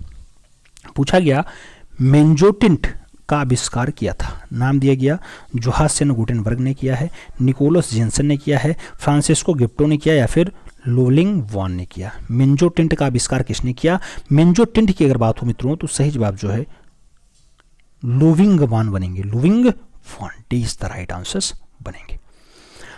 पूछा गया मेंजोटिंट का आविष्कार किया था। नाम दिया गया जोहान्सेन गुटेनबर्ग ने किया है, निकोलस जेंसन ने किया है, फ्रांसिस्को गिप्टो ने किया या फिर लोलिंग वॉन ने किया। मेंजोटिंट का आविष्कार किसने किया। मेंजोटिंट की अगर बात हो मित्रों तो सही जवाब जो है लुविंग वान बनेंगे, Ludwig van, D is the right answers बनेंगे।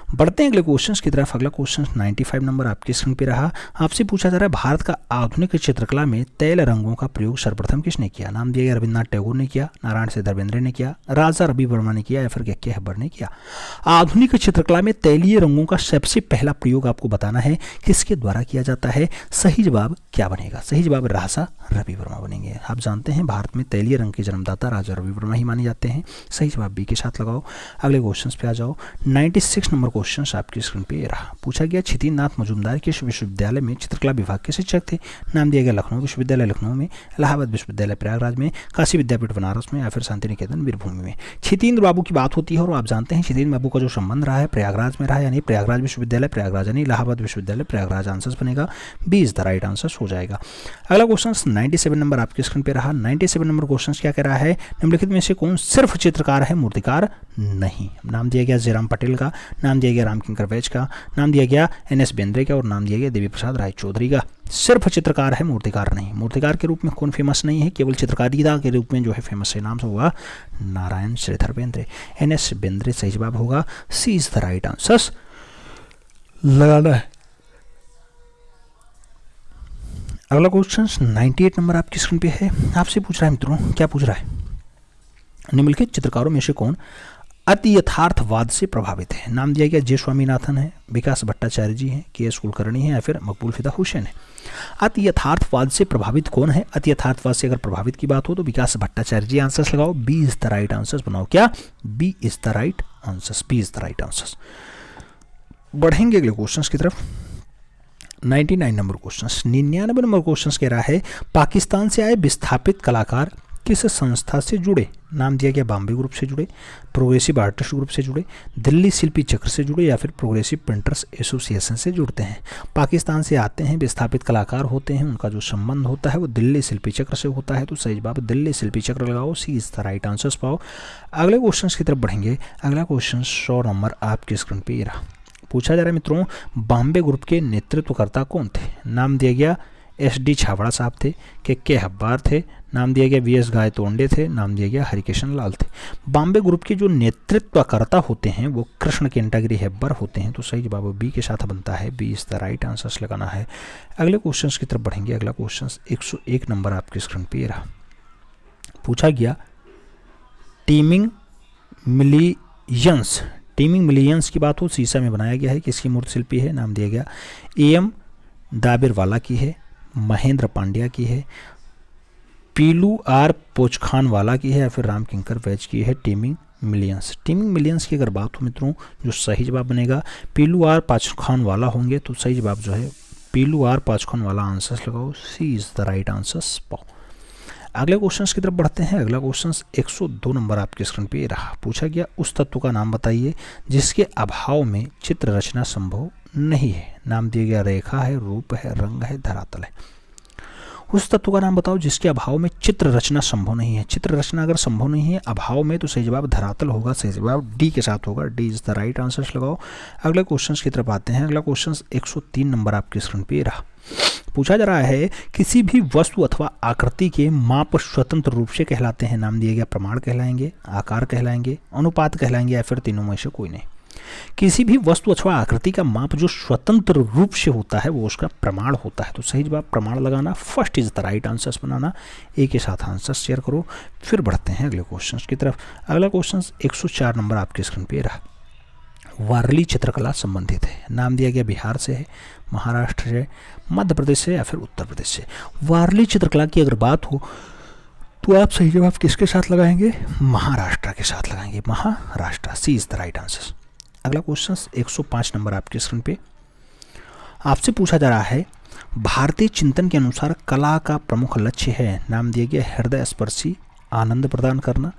बढ़ते हैं अगले क्वेश्चंस की तरफ। अगला क्वेश्चन 95 नंबर आपके स्क्रीन पे रहा। आपसे पूछा जा रहा है भारत का आधुनिक चित्रकला में तैल रंगों का प्रयोग सर्वप्रथम किसने किया? नाम दिया गया रविन्द्रनाथ टैगोर ने किया, नारायण से धर्मेंद्र ने किया, राजा रवि वर्मा ने किया या फिर के हब्बर ने किया। आधुनिक चित्रकला में तैलीय रंगों का सबसे पहला प्रयोग आपको बताना है किसके द्वारा किया जाता है। सही जवाब क्या बनेगा? सही जवाब राजा रवि वर्मा बनेंगे। आप जानते हैं भारत में तैलीय रंग के जन्मदाता राजा रवि वर्मा ही माने जाते हैं। सही जवाब बी के साथ लगाओ। अगले क्वेश्चन पे आ जाओ। 96 नंबर क्वेश्चन आपकी स्क्रीन पे रहा। पूछा गया छितेंद्र नाथ मजूमदार किस विश्वविद्यालय में चित्रकला विभाग के शिक्षक थे? नाम दिया गया लखनऊ विश्वविद्यालय लखनऊ में, इलाहाबाद विश्वविद्यालय प्रयागराज में, काशी विद्यापीठ बनारस में या फिर शांति निकेतन वीरभूमि में। छितेंद्र बाबू की बात होती है और आप जानते हैं छितेंद्र बाबू का जो संबंध रहा है प्रयागराज में रहा, यानी प्रयागराज विश्वविद्यालय प्रयागराज, यानी इलाहाबाद विश्वविद्यालय प्रयागराज आंसर्स बनेगा। B is the right answers हो जाएगा। अगला क्वेश्चन 97 नंबर आपके स्क्रीन पे रहा। 97 नंबर क्वेश्चन क्या कह रहा है? निम्नलिखित में से कौन सिर्फ चित्रकार है मूर्तिकार नहीं? नाम दिया गया जयराम पटेल का, नाम दिया गया रामकिंकर वैज का, नाम दिया गया NS बेंद्रे का और नाम दिया गया देवी प्रसाद राय चौधरी का। सिर्फ चित्रकार है मूर्तिकार नहीं। मूर्तिकार के रूप में कौन फेमस नहीं है? केवल चित्रकारिता के रूप में जो है फेमस है। नाम से होगा नारायण श्रीधर बेंद्रे, NS बेंद्रे सही जवाब होगा। सी इज द राइट आंसर्स लगाना है। अगला क्वेश्चन 98 नंबर आपकी स्क्रीन पे है। आपसे पूछ रहा है मित्रों, क्या पूछ रहा है? निम्नलिखित चित्रकारों में से कौन अति यथार्थवाद से प्रभावित है? नाम दिया गया जे स्वामीनाथन है, विकास भट्टाचार्य जी हैं, KS कुलकर्णी है या फिर मकबूल फिदा हुसैन है। अति यथार्थवाद से प्रभावित कौन है? अति यथार्थवाद से अगर प्रभावित की बात हो तो विकास भट्टाचार्य जी आंसर्स लगाओ। B is the right answers बनाओ। क्या? B is the right answers, B is the right answers. बढ़ेंगे अगले क्वेश्चन की तरफ। 99 नंबर क्वेश्चन 99 नंबर क्वेश्चन कह रहा है पाकिस्तान से आए विस्थापित कलाकार किस संस्था से जुड़े? नाम दिया गया बॉम्बे ग्रुप से जुड़े, प्रोग्रेसिव आर्टिस्ट ग्रुप से जुड़े, दिल्ली शिल्पी चक्र से जुड़े या फिर प्रोग्रेसिव पेंटर्स एसोसिएशन से जुड़ते हैं। पाकिस्तान से आते हैं, विस्थापित कलाकार होते हैं, उनका जो संबंध होता है वो दिल्ली शिल्पी चक्र से होता है। तो सही जवाब दिल्ली शिल्पी चक्र लगाओ। C is the right answers पाओ। अगले क्वेश्चन की तरफ बढ़ेंगे। अगला क्वेश्चन 100 नंबर आपके स्क्रीन पर रहा। पूछा जा रहा है मित्रों बॉम्बे ग्रुप के नेतृत्वकर्ता कौन थे? नाम दिया गया SD छाबड़ा साहब थे, के हब्बार थे, नाम दिया गया VS गायतोंडे थे, नाम दिया गया हरिकिशन लाल थे। बॉम्बे ग्रुप के जो नेतृत्वकर्ता होते हैं वो कृष्ण केंटागिरी हेब्बर होते हैं। तो सही जवाब बी के साथ बनता है। B is the right answers लगाना है। अगले क्वेश्चन की तरफ बढ़ेंगे। अगला क्वेश्चन 101 नंबर आपके स्क्रीन पे रहा। पूछा गया टीमिंग मिलियंस की बात हो, शीशा में बनाया गया है, किसकी मूर्ति शिल्पी है? नाम दिया गया AM दाबिरवाला की है, महेंद्र पांड्या की है, पीलू R पोचखानवाला की है या फिर राम किंकर वैज की है। टीमिंग मिलियंस की अगर बात हो मित्रों जो सही जवाब बनेगा पीलू R पोचखानवाला होंगे। तो सही जवाब जो है पीलू R पोचखानवाला आंसर्स लगाओ। C is the right answers पाओ। अगले क्वेश्चन की तरफ बढ़ते हैं। अगला क्वेश्चन 102 नंबर आपके स्क्रीन पे रहा। पूछा गया उस तत्व का नाम बताइए जिसके अभाव में चित्र रचना संभव नहीं है। नाम दिया गया रेखा है, रूप है, रंग है, धरातल है। उस तत्व का नाम बताओ जिसके अभाव में चित्र रचना संभव नहीं है। चित्र रचना अगर संभव नहीं है अभाव में तो सही जवाब धरातल होगा। सही जवाब डी के साथ होगा। D is the right answers लगाओ। अगले क्वेश्चन की तरफ आते हैं। अगला क्वेश्चन 103 नंबर आपके स्क्रीन पे रहा। पूछा जा रहा है किसी भी वस्तु अथवा आकृति के माप स्वतंत्र रूप से कहलाते हैं। नाम दिया गया प्रमाण कहलाएंगे, आकार कहलाएंगे, अनुपात कहलाएंगे या फिर तीनों में से कोई नहीं। किसी भी वस्तु अथवा आकृति का माप जो स्वतंत्र रूप से होता है वो उसका प्रमाण होता है। तो सही जवाब प्रमाण लगाना। First is the right answers बनाना। ए के साथ आंसर शेयर करो। फिर बढ़ते हैं अगले क्वेश्चन की तरफ। अगला क्वेश्चन 104 नंबर आपके स्क्रीन पे रहा। वारली चित्रकला संबंधित है। नाम दिया गया बिहार से है, महाराष्ट्र से, मध्य प्रदेश से या फिर उत्तर प्रदेश से। वारली चित्रकला की अगर बात हो तो आप सही जवाब किसके साथ लगाएंगे? महाराष्ट्र के साथ लगाएंगे। महाराष्ट्र। सी इज द राइट आंसर। अगला क्वेश्चन 105 नंबर आपके स्क्रीन पे आपसे पूछा जा रहा है भारतीय चिंतन के अनुसार कला का प्रमुख लक्ष्य है। नाम दिया गया हृदय स्पर्शी आनंद प्रदान करना,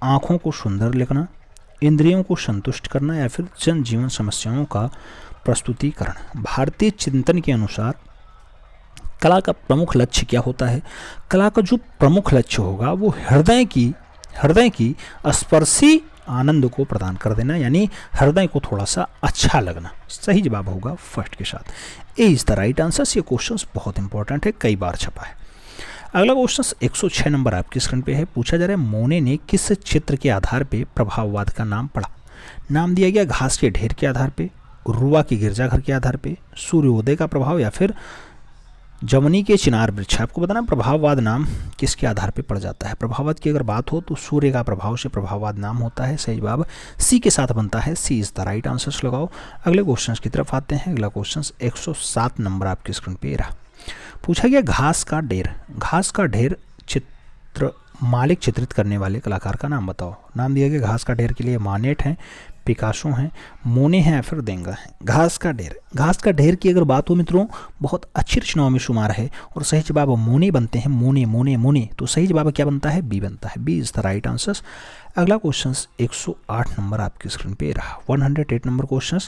आँखों को सुंदर लिखना, इंद्रियों को संतुष्ट करना या फिर जनजीवन समस्याओं का प्रस्तुतिकरण। भारतीय चिंतन के अनुसार कला का प्रमुख लक्ष्य क्या होता है? कला का जो प्रमुख लक्ष्य होगा वो हृदय की स्पर्शी आनंद को प्रदान कर देना, यानी हृदय को थोड़ा सा अच्छा लगना। सही जवाब होगा फर्स्ट के साथ। ए इज द राइट आंसर। ये क्वेश्चन बहुत इंपॉर्टेंट है, कई बार छपा है। अगला क्वेश्चन 106 नंबर आपकी स्क्रीन पे है। पूछा जा रहा है मोने ने किस चित्र के आधार पे प्रभाववाद का नाम पढ़ा। नाम दिया गया घास के ढेर के आधार पे, रुआ के गिरजाघर के आधार पे, सूर्योदय का प्रभाव या फिर जवनी के चिनार वृक्ष। आपको बताना प्रभाववाद नाम किसके आधार पे पड़ जाता है। प्रभाववाद की अगर बात हो तो सूर्य का प्रभाव से प्रभाववाद नाम होता है। सही जवाब सी के साथ बनता है। सी इज द राइट आंसर लगाओ। अगले क्वेश्चन की तरफ आते हैं। अगला क्वेश्चन 107 नंबर आपकी स्क्रीन पे रहा। पूछा गया घास का ढेर चित्र मालिक चित्रित करने वाले कलाकार का नाम बताओ। नाम दिया गया घास का ढेर के लिए मानेट हैं, पिकासो हैं, मोने हैं या फिर देंगा है। घास का ढेर की अगर बात हो मित्रों बहुत अच्छी रचनाओं में शुमार है और सही जवाब मोने बनते हैं। मोने तो सही जवाब क्या बनता है, बी बनता है। B is the right answer. अगला क्वेश्चन 108 नंबर आपकी स्क्रीन पे रहा। 108 नंबर क्वेश्चन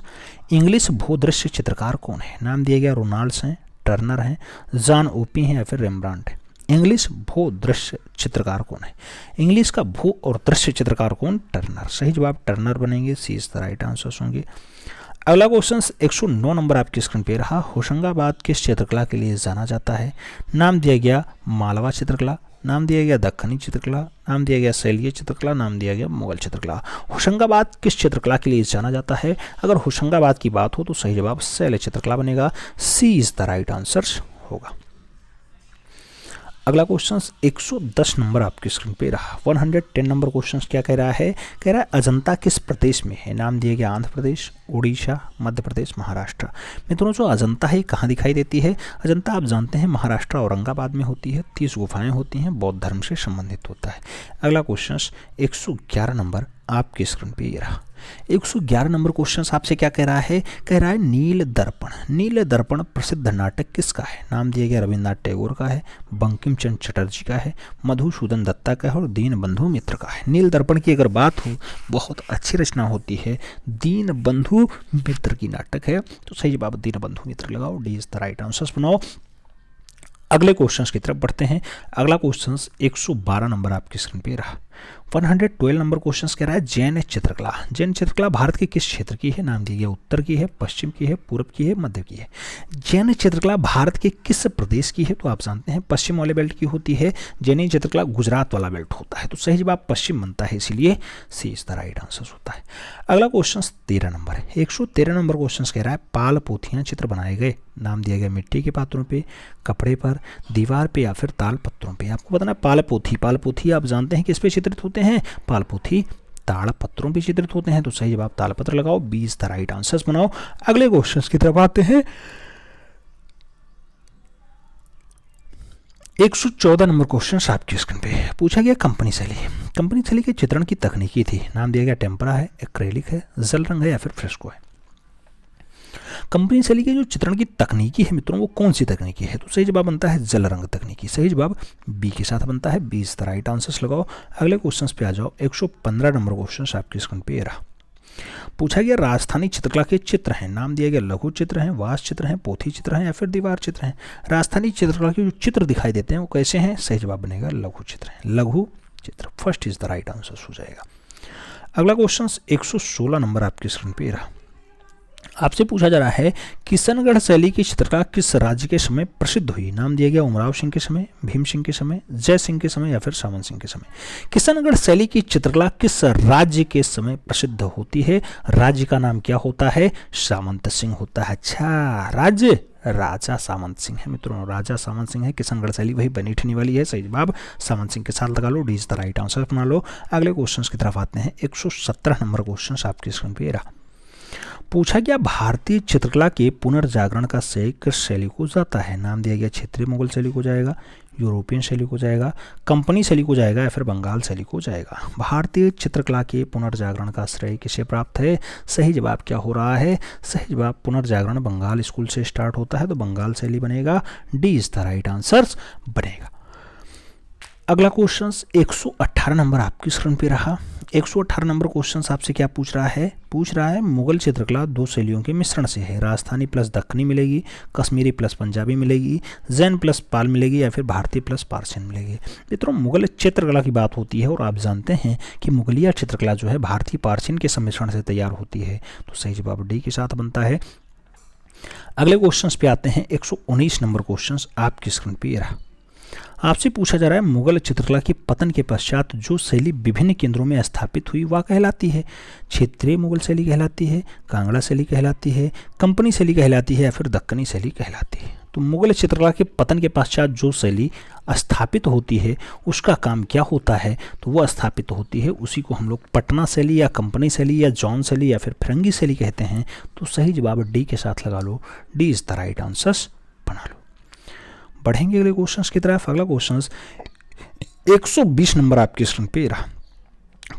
इंग्लिश भूदृश्य चित्रकार कौन है। नाम दिया गया रोनाल्ड्स हैं, टर्नर हैं, जॉन ओपी हैं या फिर रेम्ब्रांट है। इंग्लिश भू दृश्य चित्रकार कौन है। इंग्लिश का भू और दृश्य चित्रकार कौन, टर्नर। सही जवाब टर्नर बनेंगे। सी इज द राइट आंसर होंगे। अगला क्वेश्चन 109 नंबर आपकी स्क्रीन पे रहा। होशंगाबाद किस चित्रकला के लिए जाना जाता है। नाम दिया गया मालवा चित्रकला, नाम दिया गया दक्खनी चित्रकला, नाम दिया गया शैलीय चित्रकला, नाम दिया गया मुगल चित्रकला। होशंगाबाद किस चित्रकला के लिए जाना जाता है। अगर होशंगाबाद की बात हो तो सही जवाब शैलीय चित्रकला बनेगा। सी इज द राइट आंसर होगा। अगला क्वेश्चन 110 नंबर आपकी स्क्रीन पे रहा। 110 नंबर क्वेश्चन क्या कह रहा है, अजंता किस प्रदेश में है। नाम दिया गया आंध्र प्रदेश, उड़ीसा, मध्य प्रदेश, महाराष्ट्र। मित्रों जो अजंता है कहाँ दिखाई देती है। अजंता आप जानते हैं महाराष्ट्र औरंगाबाद में होती है। 30 गुफाएं होती हैं, बौद्ध धर्म से संबंधित होता है। अगला क्वेश्चन 111 नंबर आपकी स्क्रीन पे ये रहा। 111 नंबर क्वेश्चन आपसे क्या कह रहा है, नील दर्पण प्रसिद्ध नाटक किसका है। नाम दिया गया रविन्द्रनाथ टैगोर का है, बंकिम चंद्र चटर्जी का है, मधुसूदन दत्ता का है और दीनबंधु मित्र का है। नील दर्पण की अगर बात हो बहुत अच्छी रचना होती है, दीनबंधु मित्र की नाटक है। तो सही जवाब दीनबंधु मित्र लगाओ। D is the right answer बनाओ। अगले क्वेश्चंस की तरफ बढ़ते हैं। अगला क्वेश्चंस 112 नंबर आपकी स्क्रीन पे रहा। 112 नंबर क्वेश्चंस कह रहा है जैन चित्रकला भारत के किस क्षेत्र की है। नाम दिया गया उत्तर की है, पश्चिम की है, पूर्व की है, मध्य की है। जैन चित्रकला भारत के किस प्रदेश की है। तो आप जानते हैं पश्चिम वाले बेल्ट की होती है। जैन चित्रकला गुजरात वाला बेल्ट होता है। तो सही जवाब पश्चिम बनता है, इसीलिए सी इज द राइट आंसर होता है। अगला क्वेश्चन 13 नंबर है। 113 नंबर क्वेश्चन कह रहा है पाल पोथियां चित्र बनाए गए। नाम दिया गया मिट्टी के पात्रों पे, कपड़े पर, दीवार पे या फिर ताल पत्रों पे। आपको बताना पाल पोथी आप जानते हैं किस पे चित्रित होते हैं। पाल पोथी ताड़ पत्रों पे चित्रित होते हैं। तो सही जवाब ताल पत्र लगाओ। 20 द राइट आंसर्स बनाओ। अगले क्वेश्चन की तरफ आते हैं। 114 नंबर क्वेश्चन आपकी स्क्रीन पे पूछा गया कंपनी शैली के चित्रण की तकनीकी थी। नाम दिया गया टेम्परा है, एक्रेलिक है, जल रंग है या फिर फ्रेस्को है। कंपनी शैली के जो चित्रण की तकनीकी है मित्रों वो कौन सी तकनीकी है। तो सही जवाब बनता है जल रंग तकनीकी। सही जवाब बी के साथ बनता है। 20 द राइट आंसर्स लगाओ। अगले क्वेश्चंस पे आ जाओ। 115 नंबर क्वेश्चन आपकी स्क्रीन पे रहा। पूछा गया राजस्थानी चित्रकला के चित्र हैं। नाम दिया गया लघु चित्र हैं, वास चित्र हैं, पोथी चित्र हैं या फिर दीवार चित्र हैं। राजस्थानी चित्रकला के जो चित्र दिखाई देते हैं वो कैसे हैं। सही जवाब बनेगा लघु चित्र हैं। लघु चित्र first is the right answer हो जाएगा। अगला क्वेश्चन 116 नंबर आपकी स्क्रीन पे रहा। आपसे पूछा जा रहा है किशनगढ़ शैली की चित्रकला किस राज्य के समय प्रसिद्ध हुई। नाम दिया गया उमराव सिंह के समय, भीम सिंह के समय, जय सिंह के समय या फिर सामंत सिंह के समय। किशनगढ़ शैली की चित्रकला किस राज्य के समय प्रसिद्ध होती है। राज्य का नाम क्या होता है, सामंत सिंह होता है। अच्छा राज्य राजा सामंत सिंह है मित्रों, राजा सामंत सिंह है। किशनगढ़ शैली वही बनी ठनी वाली है। सही जवाब सामंत सिंह के साथ लगा लो। D is the right answer बना लो। अगले क्वेश्चन की तरफ आते हैं। 117 नंबर क्वेश्चन आपकी स्क्रीन पे रहा। पूछा गया भारतीय चित्रकला के पुनर्जागरण का श्रेय किस शैली को जाता है। नाम दिया गया क्षेत्रीय मुगल शैली को जाएगा, यूरोपियन शैली को जाएगा, कंपनी शैली को जाएगा या फिर बंगाल शैली को जाएगा। भारतीय चित्रकला के पुनर्जागरण का श्रेय किसे प्राप्त है। सही जवाब क्या हो रहा है, सही जवाब पुनर्जागरण बंगाल स्कूल से स्टार्ट होता है तो बंगाल शैली बनेगा। D is the right answer बनेगा। अगला क्वेश्चन 118 नंबर आपकी स्क्रीन पे रहा। 118 नंबर क्वेश्चन आपसे क्या पूछ रहा है मुगल चित्रकला दो शैलियों के मिश्रण से है। राजस्थानी प्लस दक्कनी मिलेगी, कश्मीरी प्लस पंजाबी मिलेगी, जैन प्लस पाल मिलेगी या फिर भारतीय प्लस पारसियन मिलेगी। मित्रों मुगल चित्रकला की बात होती है और आप जानते हैं कि मुगलिया चित्रकला जो है भारतीय पारसियन के सम्मिश्रण से तैयार होती है। तो सही जवाब डी के साथ बनता है। अगले क्वेश्चन पे आते हैं। 119 नंबर क्वेश्चन आपकी स्क्रीन पे रहा। आपसे पूछा जा रहा है मुगल चित्रकला के पतन के पश्चात जो शैली विभिन्न केंद्रों में स्थापित हुई वह कहलाती है क्षेत्रीय मुगल शैली कहलाती है, कांगड़ा शैली कहलाती है, कंपनी शैली कहलाती है या फिर दक्कनी शैली कहलाती है। तो मुगल चित्रकला के पतन के पश्चात जो शैली स्थापित होती है उसका काम क्या होता है, तो वह स्थापित होती है उसी को हम लोग पटना शैली या कंपनी शैली या जॉन शैली या फिर फिरंगी शैली कहते हैं। तो सही जवाब डी के साथ लगा लो, D is the right answer बना लो। बढ़ेंगे अगले क्वेश्चंस की तरफ। अगला क्वेश्चंस 120 नंबर आपके स्क्रीन पे रहा।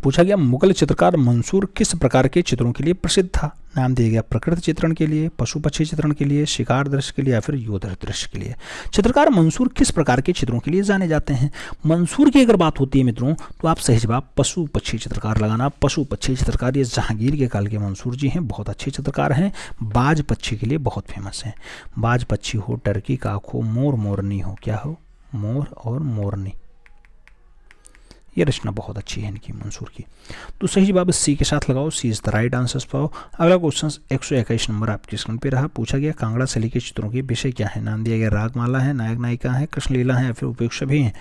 पूछा गया मुगल चित्रकार मंसूर किस प्रकार के चित्रों के लिए प्रसिद्ध था। नाम दिया गया प्रकृति चित्रण के लिए, पशु पक्षी चित्रण के लिए, शिकार दृश्य के लिए या फिर युद्ध दृश्य के लिए। चित्रकार मंसूर किस प्रकार के चित्रों के लिए जाने जाते हैं। मंसूर की अगर बात होती है मित्रों तो आप सही जवाब पशु पक्षी चित्रकार लगाना। पशु पक्षी चित्रकार ये जहांगीर के काल के मंसूर जी हैं, बहुत अच्छे चित्रकार हैं। बाज पक्षी के लिए बहुत फेमस हैं। बाज पक्षी हो, टर्की काक हो, मोर मोरनी हो, क्या हो, मोर और मोरनी, ये रचना बहुत अच्छी है इनकी मंसूर की। तो सही जवाब सी के साथ लगाओ, C is the right answer पाओ। अगला क्वेश्चन 121 नंबर आपके स्क्रीन पे रहा। पूछा गया कांगड़ा शैली के चित्रों के विषय क्या है। नाम दिया गया रागमाला है, नायक नायिका है, कृष्णलीला है या फिर उपेक्षा भी है।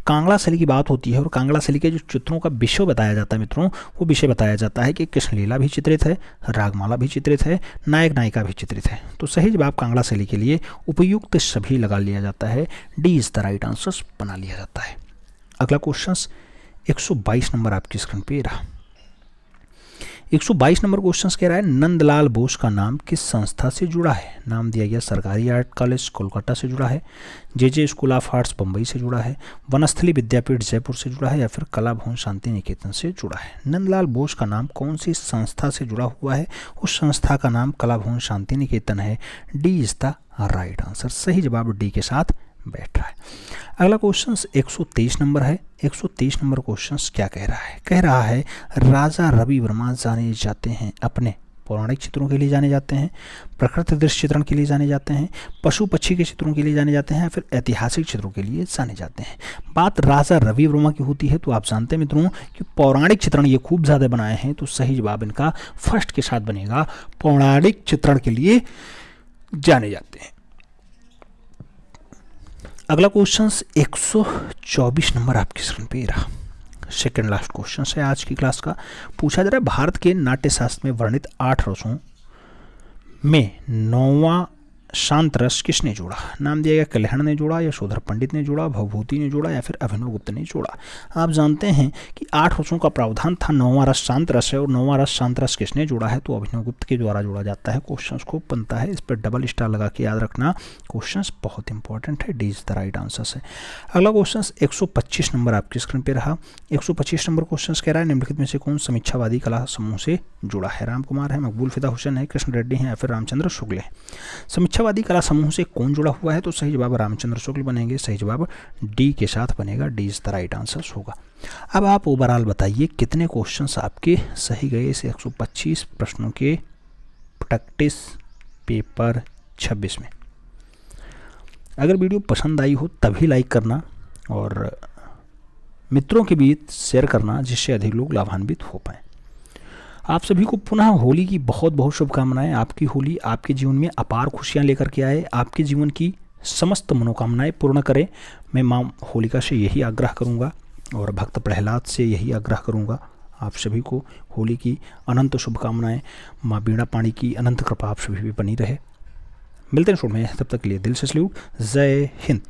कांगड़ा शैली की बात होती है और कांगड़ा शैली के जो चित्रों का विषय बताया जाता है मित्रों, वो विषय बताया जाता है कि कृष्णलीला भी चित्रित है, रागमाला भी चित्रित है, नायक नायिका भी चित्रित है। तो सही जवाब कांगड़ा शैली के लिए उपयुक्त सभी लगा लिया जाता है, D is the right answer बना लिया जाता है। अगला क्वेश्चन 122 नंबर आपकी स्क्रीन पे रहा। 122 नंबर क्वेश्चन कह रहा है नंदलाल बोस का नाम किस संस्था से जुड़ा है। नाम दिया गया सरकारी आर्ट कॉलेज कोलकाता से जुड़ा है, जे स्कूल ऑफ आर्ट्स बम्बई से जुड़ा है, वनस्थली विद्यापीठ जयपुर से जुड़ा है या फिर कला भवन शांति निकेतन से जुड़ा है। नंदलाल बोस का नाम कौन सी संस्था से जुड़ा हुआ है, उस संस्था का नाम कला भवन शांति निकेतन है, D is the right answer. सही जवाब डी के साथ बैठ रहा है। अगला क्वेश्चन 123 नंबर है। 123 नंबर क्वेश्चन क्या कह रहा है। कह रहा है राजा रवि वर्मा जाने जाते हैं अपने पौराणिक चित्रों के लिए जाने जाते हैं, प्रकृति दृश्य चित्रण के लिए जाने जाते हैं, पशु पक्षी के चित्रों के लिए जाने जाते हैं या फिर ऐतिहासिक चित्रों के लिए जाने जाते हैं। बात राजा रवि वर्मा की होती है तो आप जानते हैं मित्रों कि पौराणिक चित्रण ये खूब ज़्यादा बनाए हैं। तो सही जवाब इनका फर्स्ट के साथ बनेगा, पौराणिक चित्रण के लिए जाने जाते हैं। अगला क्वेश्चन 124 नंबर आपकी स्क्रीन पे रहा। सेकेंड लास्ट क्वेश्चन है आज की क्लास का। पूछा जा रहा है भारत के नाट्य शास्त्र में वर्णित 8 रसों में 9वां शांत रस किसने जोड़ा। नाम दिया गया कल्याण ने जोड़ा, यशोधर पंडित ने जोड़ा, भवभूति ने जोड़ा या फिर अभिनव गुप्त ने जोड़ा। आप जानते हैं कि 8 रसों का प्रावधान था, 9वां रस शांत रस है और 9वां रस शांत रस किसने जोड़ा है, तो अभिनव गुप्त के द्वारा जोड़ा जाता है। क्वेश्चन को बनता है, इस पर डबल स्टार लगा के याद रखना, क्वेश्चन बहुत इंपॉर्टेंट है, D is the right answer है। अगला क्वेश्चन 125 नंबर आपकी स्क्रीन पर रहा। 125 नंबर क्वेश्चन कह रहा है निम्नलिखित में से कौन समीक्षावादी कला समूह से जुड़ा है। राम कुमार है, मकबूल फिदा हुसैन है, कृष्ण रेड्डी है या फिर रामचंद्र शुक्ल है। समीक्षावादी कला समूह से कौन जुड़ा हुआ है, तो सही जवाब रामचंद्र शुक्ल बनेंगे। सही जवाब डी के साथ बनेगा, D is the right answer होगा। अब आप ओवरऑल बताइए कितने क्वेश्चंस आपके सही गए इस 125 प्रश्नों के प्रैक्टिस पेपर 26 में। अगर वीडियो पसंद आई हो तभी लाइक करना और मित्रों के बीच शेयर करना जिससे अधिक लोग लाभान्वित हो पाएँ। आप सभी को पुनः होली की बहुत बहुत शुभकामनाएं। आपकी होली आपके जीवन में अपार खुशियां लेकर के आए, आपके जीवन की समस्त मनोकामनाएं पूर्ण करे। मैं मां होलिका से यही आग्रह करूंगा और भक्त प्रहलाद से यही आग्रह करूंगा। आप सभी को होली की अनंत शुभकामनाएं। मां बीणा पाणी की अनंत कृपा आप सभी भी बनी रहे। मिलते हैं शो में, तब तक के लिए दिल से सल्यूट। जय हिंद।